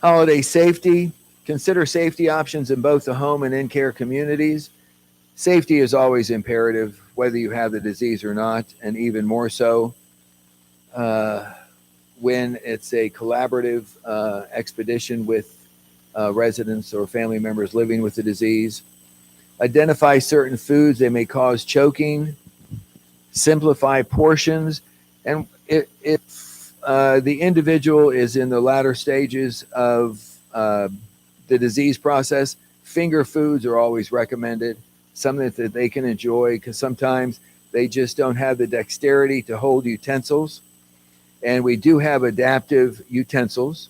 Holiday safety. Consider safety options in both the home and in-care communities. Safety is always imperative, whether you have the disease or not, and even more so when it's a collaborative expedition with residents or family members living with the disease. Identify certain foods that may cause choking. Simplify portions. And if the individual is in the latter stages of the disease process, finger foods are always recommended, something that they can enjoy, because sometimes they just don't have the dexterity to hold utensils. And we do have adaptive utensils,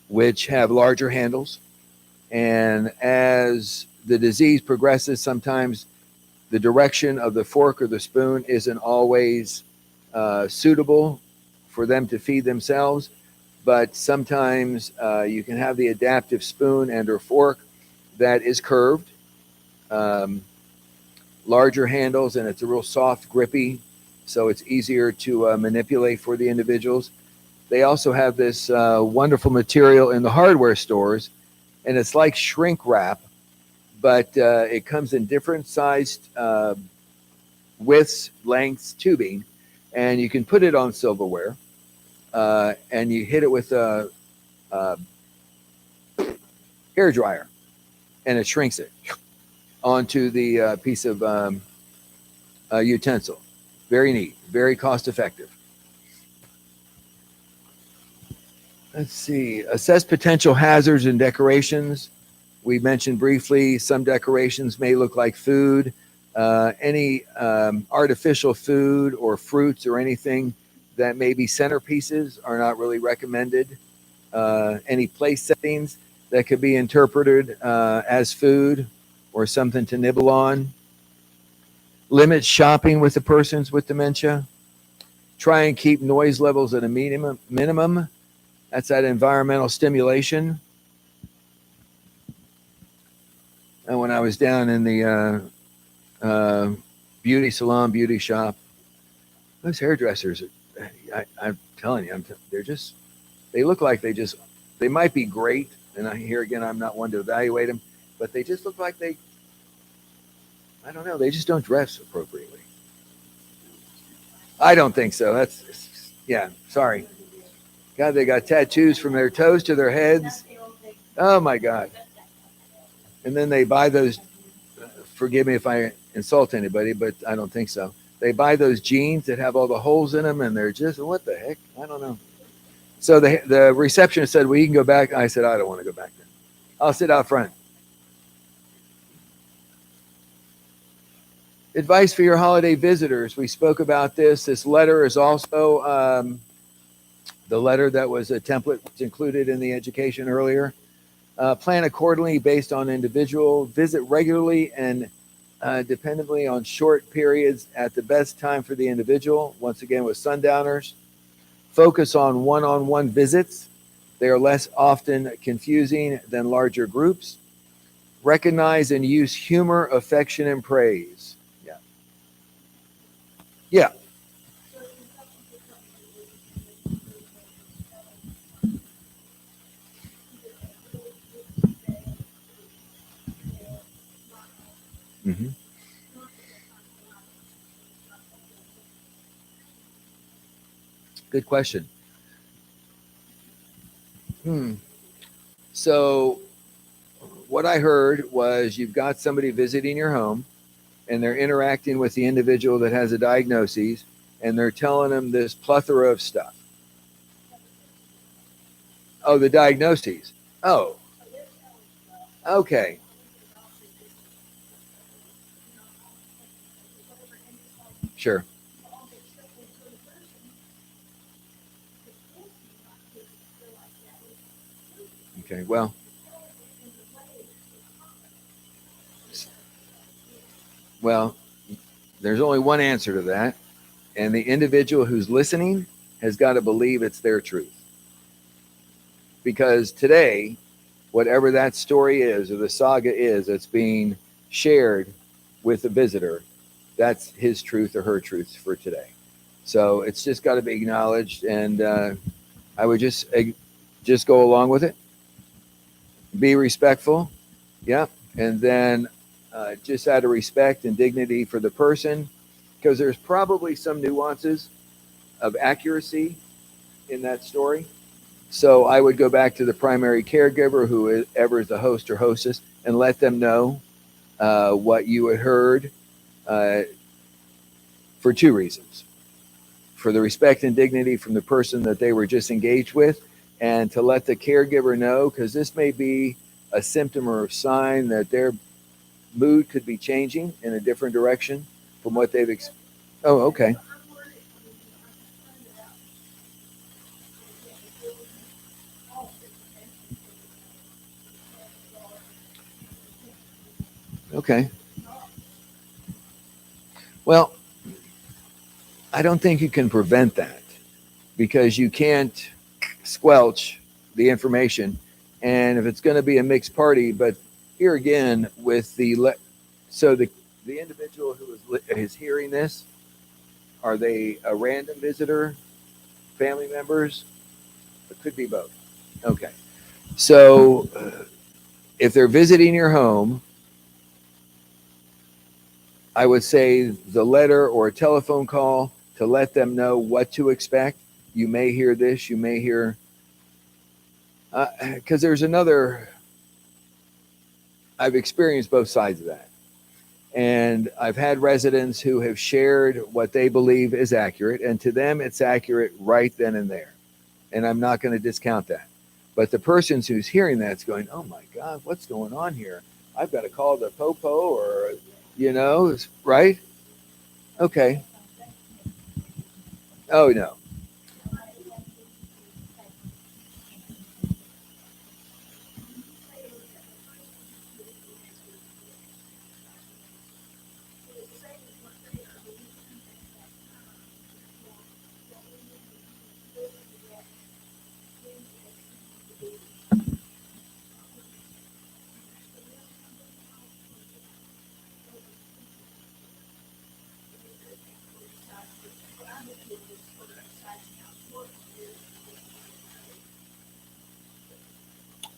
which have larger handles. And as the disease progresses, sometimes the direction of the fork or the spoon isn't always suitable for them to feed themselves. but sometimes you can have the adaptive spoon and or fork that is curved, larger handles, and it's a real soft, grippy, so it's easier to manipulate for the individuals. They also have this wonderful material in the hardware stores, and it's like shrink wrap, but it comes in different sized widths, lengths, tubing, and you can put it on silverware, and you hit it with a hair dryer, and it shrinks it onto the piece of utensil. Very neat, very cost effective. Let's see, assess potential hazards and decorations. We mentioned briefly some decorations may look like food. Any artificial food or fruits or anything that may be centerpieces are not really recommended. Any place settings that could be interpreted as food or something to nibble on. Limit shopping with the persons with dementia. Try and keep noise levels at a minimum. That's that environmental stimulation. And when I was down in the beauty salon, beauty shop, those hairdressers, I'm telling you, they look like they might be great. And here again, I'm not one to evaluate them, but they just look like I don't know, they just don't dress appropriately. I don't think so. Yeah, sorry. God, they got tattoos from their toes to their heads. Oh my God. And then they buy those, forgive me if I insult anybody, but I don't think so. They buy those jeans that have all the holes in them, and they're just, what the heck? I don't know. So the receptionist said, well, you can go back. I said, I don't want to go back there. I'll sit out front. Advice for your holiday visitors. We spoke about this. This letter is also the letter that was a template was included in the education earlier. Plan accordingly based on individual. Visit regularly and dependably on short periods at the best time for the individual. Once again, with sundowners. Focus on one-on-one visits. They are less often confusing than larger groups. Recognize and use humor, affection, and praise. Yeah. Yeah. Mm-hmm. Good question. So what I heard was you've got somebody visiting your home and they're interacting with the individual that has a diagnosis and they're telling them this plethora of stuff. Oh, the diagnoses. Oh, okay. Sure. Okay, well, there's only one answer to that. And the individual who's listening has got to believe it's their truth. Because today, whatever that story is or the saga is that's being shared with the visitor, that's his truth or her truth for today. So it's just got to be acknowledged. And I would just go along with it. Be respectful. Yeah. And then just out of respect and dignity for the person, because there's probably some nuances of accuracy in that story. So I would go back to the primary caregiver, whoever is the host or hostess, and let them know what you had heard for two reasons. For the respect and dignity from the person that they were just engaged with, and to let the caregiver know, because this may be a symptom or a sign that their mood could be changing in a different direction from what they've experienced. Oh, okay. Okay. Well, I don't think you can prevent that because you can't squelch the information. And if it's going to be a mixed party, but here again with so the individual who is hearing this, are they a random visitor, family members? It could be both. Okay. So if they're visiting your home, I would say the letter or a telephone call to let them know what to expect. You may hear this, you may hear, because there's another, I've experienced both sides of that. And I've had residents who have shared what they believe is accurate, and to them it's accurate right then and there. And I'm not going to discount that. But the person who's hearing that's going, oh my God, what's going on here? I've got to call the popo or, right? Okay. Oh, no.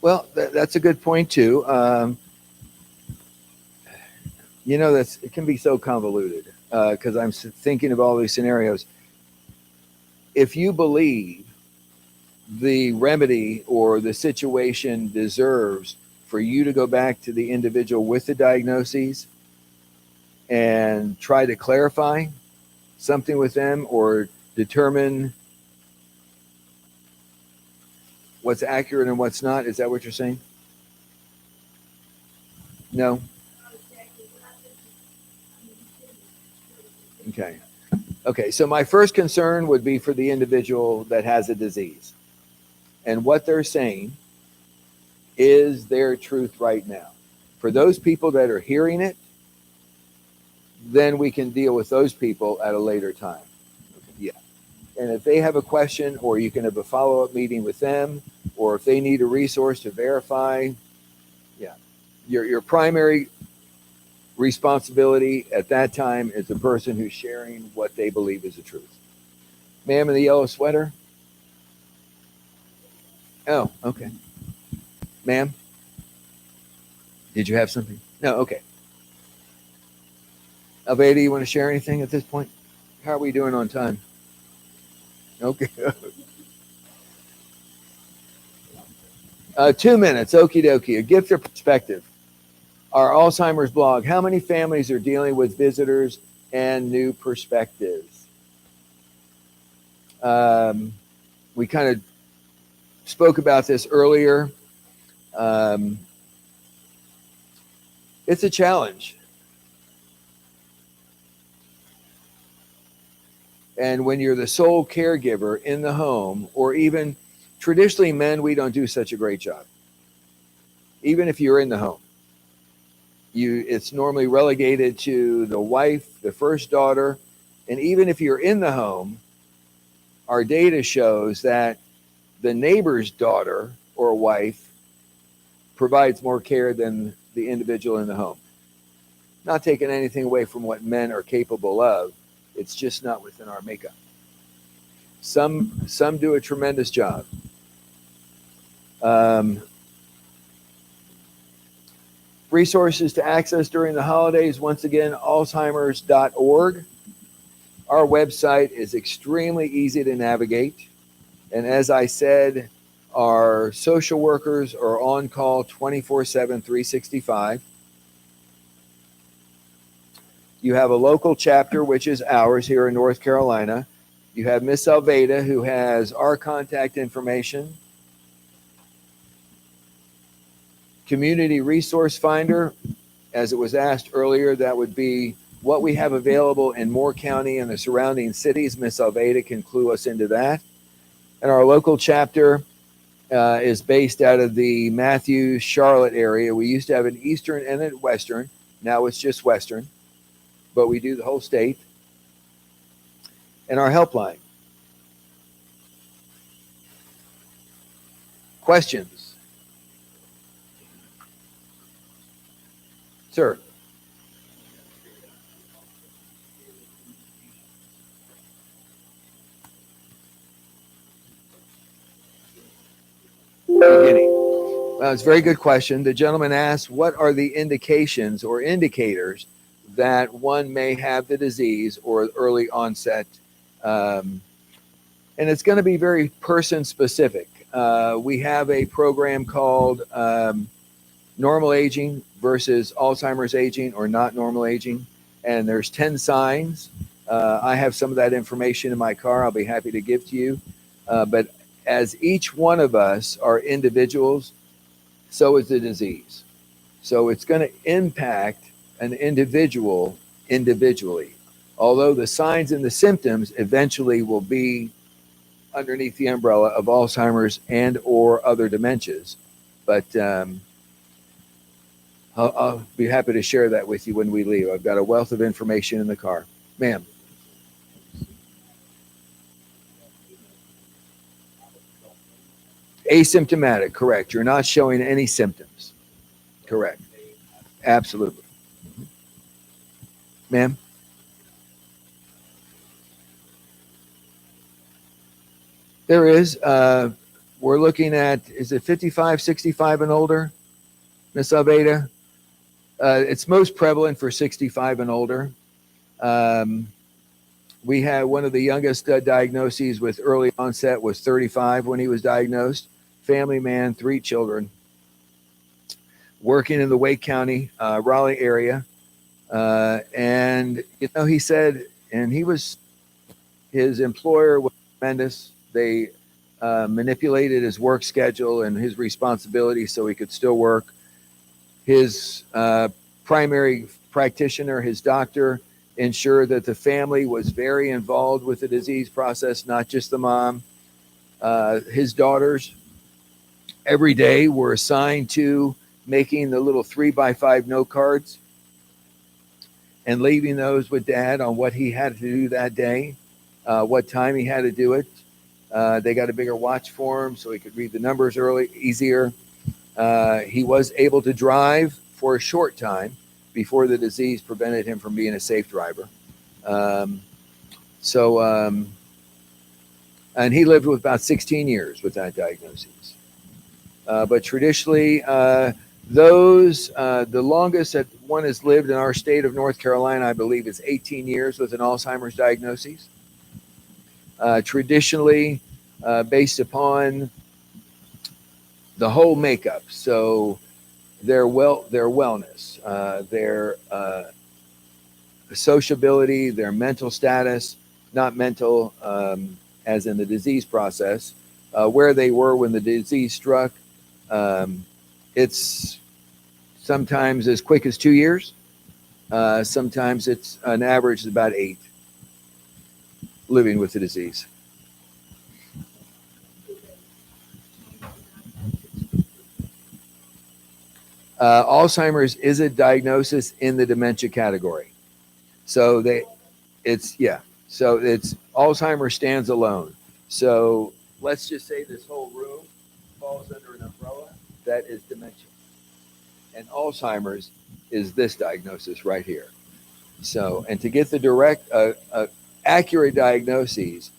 Well, that's a good point too. It can be so convoluted because I'm thinking of all these scenarios. If you believe the remedy or the situation deserves for you to go back to the individual with the diagnoses and try to clarify something with them or determine what's accurate and what's not, is that what you're saying? No? Okay, so my first concern would be for the individual that has a disease. And what they're saying is their truth right now. For those people that are hearing it, then we can deal with those people at a later time. Yeah. And if they have a question, or you can have a follow-up meeting with them, or if they need a resource to verify, yeah. Your primary responsibility at that time is the person who's sharing what they believe is the truth. Ma'am in the yellow sweater? Oh, okay. Ma'am? Did you have something? No, okay. Alveda, you want to share anything at this point? How are we doing on time? Okay. 2 minutes, okie dokie. A gift of perspective. Our Alzheimer's blog. How many families are dealing with visitors and new perspectives? We kind of spoke about this earlier. It's a challenge. And when you're the sole caregiver in the home, or even traditionally men, we don't do such a great job. Even if you're in the home, it's normally relegated to the wife, the first daughter. And even if you're in the home, our data shows that the neighbor's daughter or wife provides more care than the individual in the home. Not taking anything away from what men are capable of. It's just not within our makeup. Some do a tremendous job. Resources to access during the holidays, once again, alzheimers.org. Our website is extremely easy to navigate. And as I said, our social workers are on call 24/7, 365. You have a local chapter, which is ours here in North Carolina. You have Miss Alveda, who has our contact information. Community Resource Finder, as it was asked earlier, that would be what we have available in Moore County and the surrounding cities. Miss Alveda can clue us into that. And our local chapter is based out of the Matthews, Charlotte area. We used to have an Eastern and a Western. Now it's just Western, but we do the whole state. And our helpline. Questions? Sir? Beginning. Well, it's a very good question. The gentleman asked, what are the indications or indicators that one may have the disease or early onset? And it's going to be very person specific. We have a program called normal aging versus Alzheimer's aging or not normal aging. And there's 10 signs. I have some of that information in my car. I'll be happy to give to you. But as each one of us are individuals, so is the disease. So it's going to impact an individual individually, although the signs and the symptoms eventually will be underneath the umbrella of Alzheimer's and or other dementias. But I'll be happy to share that with you when we leave. I've got a wealth of information in the car. Ma'am. Asymptomatic, correct. You're not showing any symptoms. Correct. Absolutely. Ma'am? There is. We're looking at, is it 55, 65 and older, Miss Alveda? It's most prevalent for 65 and older. We had one of the youngest diagnoses with early onset was 35 when he was diagnosed. Family man, 3 children, working in the Wake County, Raleigh area. And, you know, he said, and his employer was tremendous. They manipulated his work schedule and his responsibility so he could still work. His primary practitioner, his doctor, ensured that the family was very involved with the disease process, not just the mom. His daughters every day were assigned to making the little 3x5 note cards and leaving those with dad on what he had to do that day, what time he had to do it. They got a bigger watch for him so he could read the numbers easier. He was able to drive for a short time before the disease prevented him from being a safe driver. And he lived with about 16 years with that diagnosis. But traditionally, the longest that one has lived in our state of North Carolina, I believe, is 18 years with an Alzheimer's diagnosis. Traditionally, based upon the whole makeup, so their wellness, their sociability, their mental status, not mental as in the disease process, where they were when the disease struck. It's sometimes as quick as 2 years. Sometimes it's an average of about 8 living with the disease. Alzheimer's is a diagnosis in the dementia category. So it's Alzheimer's stands alone. So let's just say this whole room falls under an umbrella that is dementia. And Alzheimer's is this diagnosis right here. So, and to get the direct, accurate diagnoses,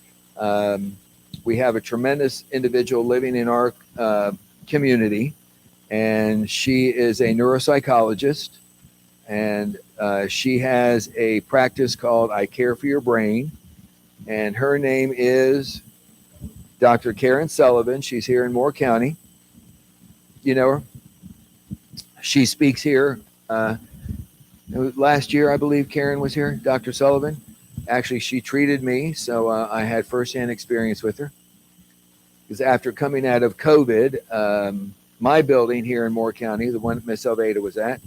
we have a tremendous individual living in our community, and she is a neuropsychologist, and she has a practice called I Care for Your Brain, and her name is Dr. Karen Sullivan. She's here in Moore County. You know her? She speaks here. Last year, I believe Karen was here, Dr. Sullivan. Actually, she treated me, so I had firsthand experience with her. Because after coming out of COVID, my building here in Moore County, the one Miss Alveda was at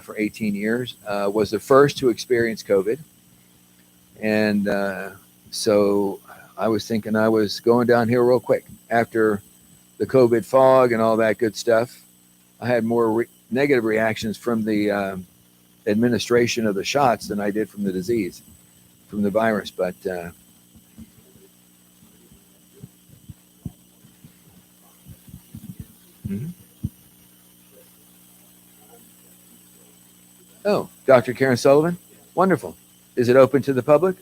for 18 years, was the first to experience COVID. And so I was thinking I was going downhill real quick. After the COVID fog and all that good stuff, I had more negative reactions from the administration of the shots than I did from the disease, from the virus. But Mhm. Oh, Dr. Karen Sullivan? Wonderful. Is it open to the public?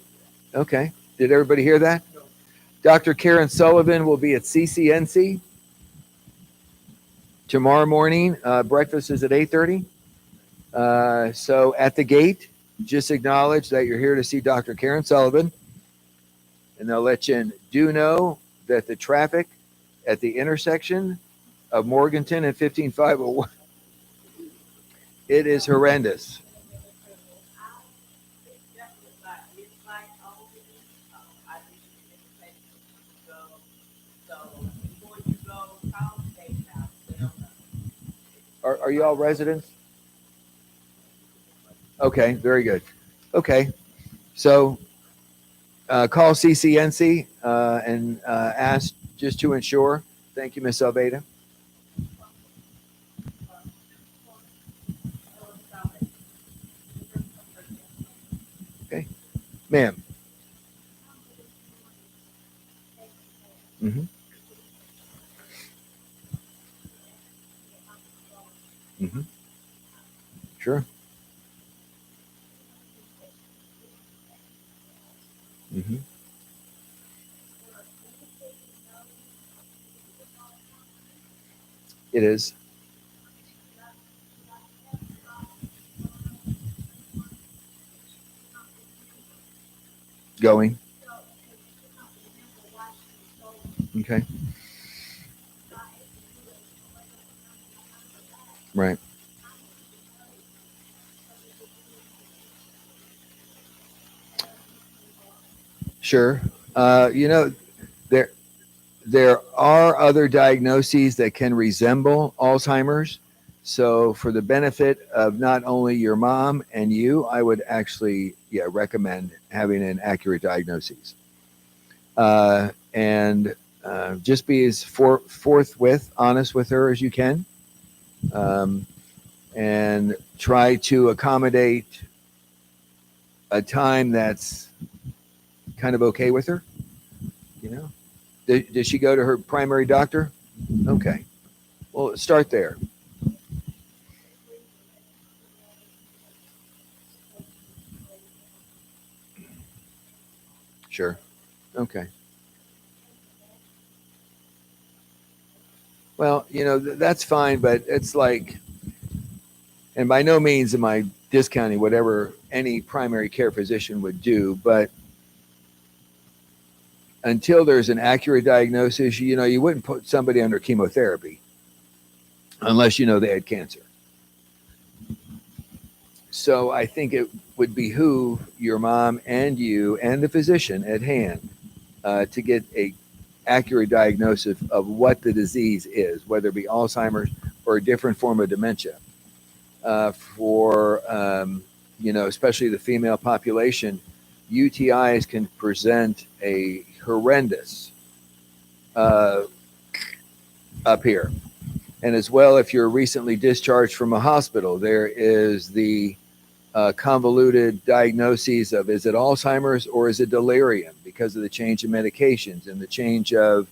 Okay. Did everybody hear that? Dr. Karen Sullivan will be at CCNC tomorrow morning. Breakfast is at 8:30. So at the gate, just acknowledge that you're here to see Dr. Karen Sullivan, and they'll let you in. Do know that the traffic at the intersection of Morganton and 15501, it is horrendous. Are you all residents? Okay, very good. Okay, so call CCNC and ask just to ensure. Thank you, Miss Alveda. Okay, ma'am. Mm-hmm. Mm-hmm. Sure. Mm-hmm. It is. Going. Okay. Right. Sure. You know, there there are other diagnoses that can resemble Alzheimer's. So for the benefit of not only your mom and you, I would actually recommend having an accurate diagnosis. And just be as forthwith, honest with her as you can, um, and try to accommodate a time that's kind of okay with her. You know, did she go to her primary doctor? Okay, well, start there. Sure. Okay. Well, that's fine, but it's like, and by no means am I discounting whatever any primary care physician would do, but until there's an accurate diagnosis, you wouldn't put somebody under chemotherapy unless you know they had cancer. So I think it would behoove your mom and you and the physician at hand to get a accurate diagnosis of what the disease is, whether it be Alzheimer's or a different form of dementia. For especially the female population, UTIs can present a horrendous up here. And as well, if you're recently discharged from a hospital, there is the convoluted diagnoses of, is it Alzheimer's or is it delirium, because of the change in medications and the change of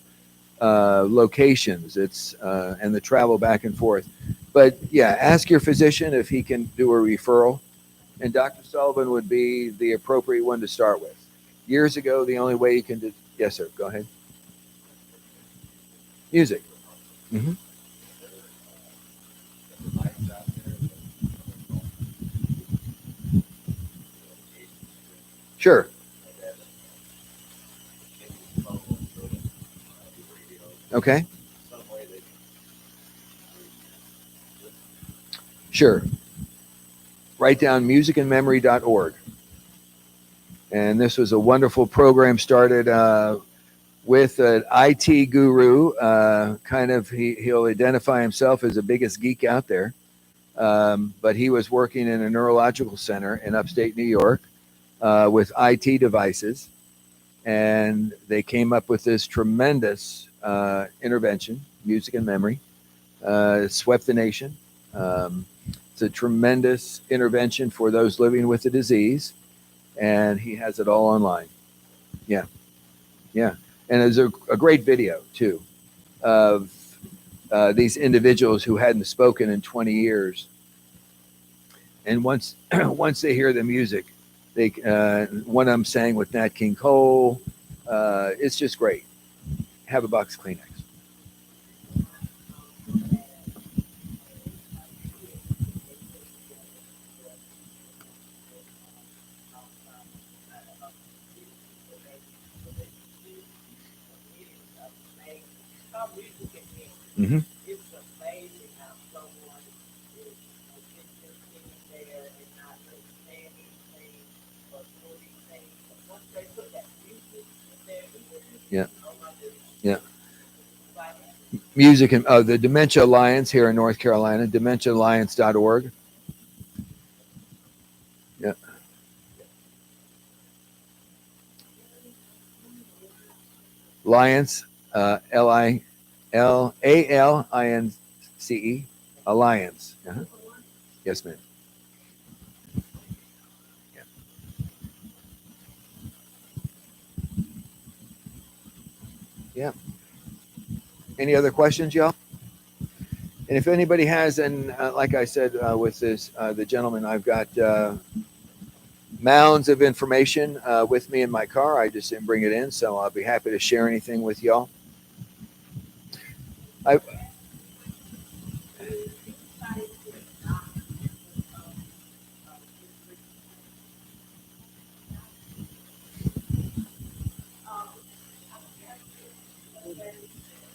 locations. It's and the travel back and forth. But yeah, ask your physician if he can do a referral, and Dr. Sullivan would be the appropriate one to start with. Years ago, the only way you can do, yes, sir, go ahead. Music. Hmm. Sure. Okay. Sure. Write down musicandmemory.org. And this was a wonderful program started with an IT guru. He'll identify himself as the biggest geek out there. But he was working in a neurological center in upstate New York with IT devices. And they came up with this tremendous intervention, music and memory. Swept the nation. It's a tremendous intervention for those living with the disease. And he has it all online. Yeah. Yeah. And there's a great video, too, of these individuals who hadn't spoken in 20 years. And once once they hear the music, they one of them sang with Nat King Cole. It's just great. Have a box of Kleenex. Mm-hmm. It's amazing how someone is there and not understanding things or doing things. But once they put that music in their ears, Yeah. oh my goodness. Yeah. Music and the Dementia Alliance here in North Carolina, dementiaalliance.org. Yeah. Alliance, L-I-L-A-L-I-N-C-E, Alliance. Uh-huh. Yes, ma'am. Yeah. Yeah. Any other questions, y'all? And if anybody has, and like I said with this, the gentleman, I've got mounds of information with me in my car. I just didn't bring it in, so I'll be happy to share anything with y'all. Did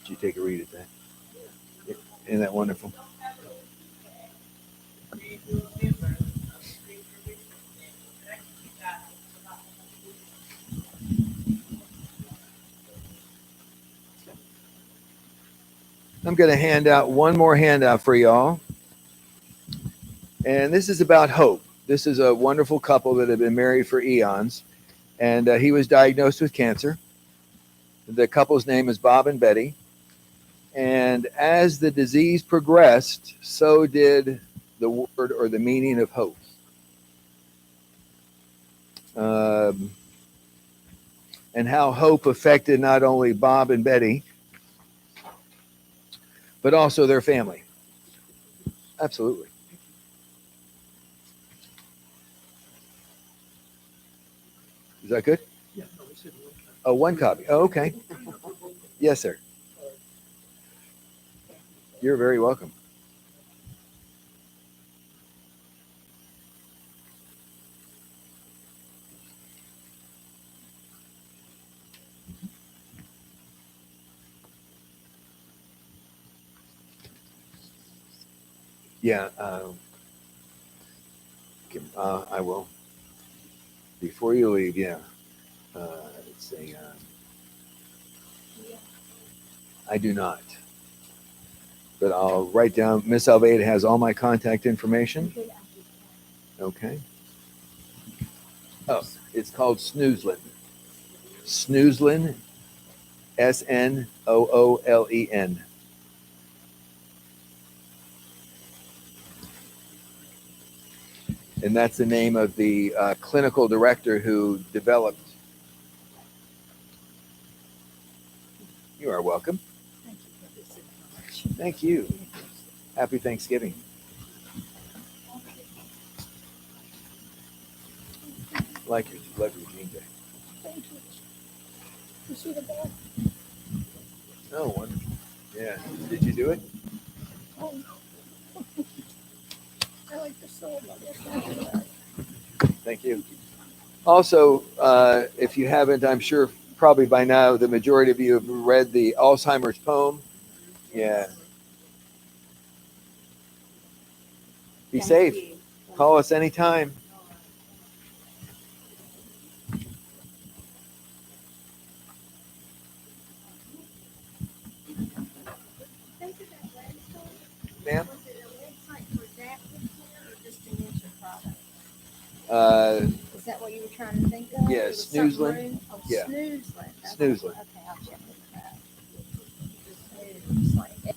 you take a read at that? Isn't that wonderful? I'm going to hand out one more handout for y'all. And this is about hope. This is a wonderful couple that have been married for eons. And he was diagnosed with cancer. The couple's name is Bob and Betty. And as the disease progressed, so did the word or the meaning of hope. And how hope affected not only Bob and Betty, but also their family. Absolutely. Is that good? Yeah, no, we said one time. Oh, one copy. Oh, okay. Yes, sir. You're very welcome. Yeah, I will. Before you leave, yeah. Let's see. I do not. But I'll write down, Miss Alveda has all my contact information. Okay. Oh, it's called Snoozlin. Snoozlin, Snoolen. And that's the name of the clinical director who developed. You are welcome. Thank you for this information. Thank you. Happy Thanksgiving. Like your jean jacket. Thank you. You see the bag? Oh, wonderful. Yeah. Did you do it? Oh, no. I like the soul of it. Thank you. Also, if you haven't, I'm sure probably by now the majority of you have read the Alzheimer's poem. Yeah. Be safe. Call us anytime. Ma'am? Was it a website for adaptive care or just dementia product? Is that what you were trying to think of? Yeah, It was something Snoozlin. room- Oh, Yeah. Snoozlin. Snoozlin. Okay, I'll check it out. Snoozlin.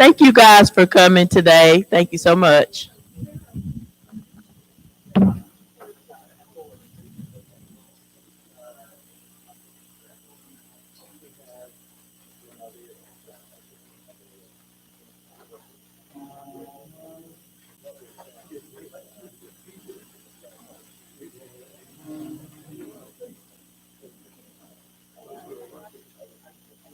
Thank you guys for coming today. Thank you so much.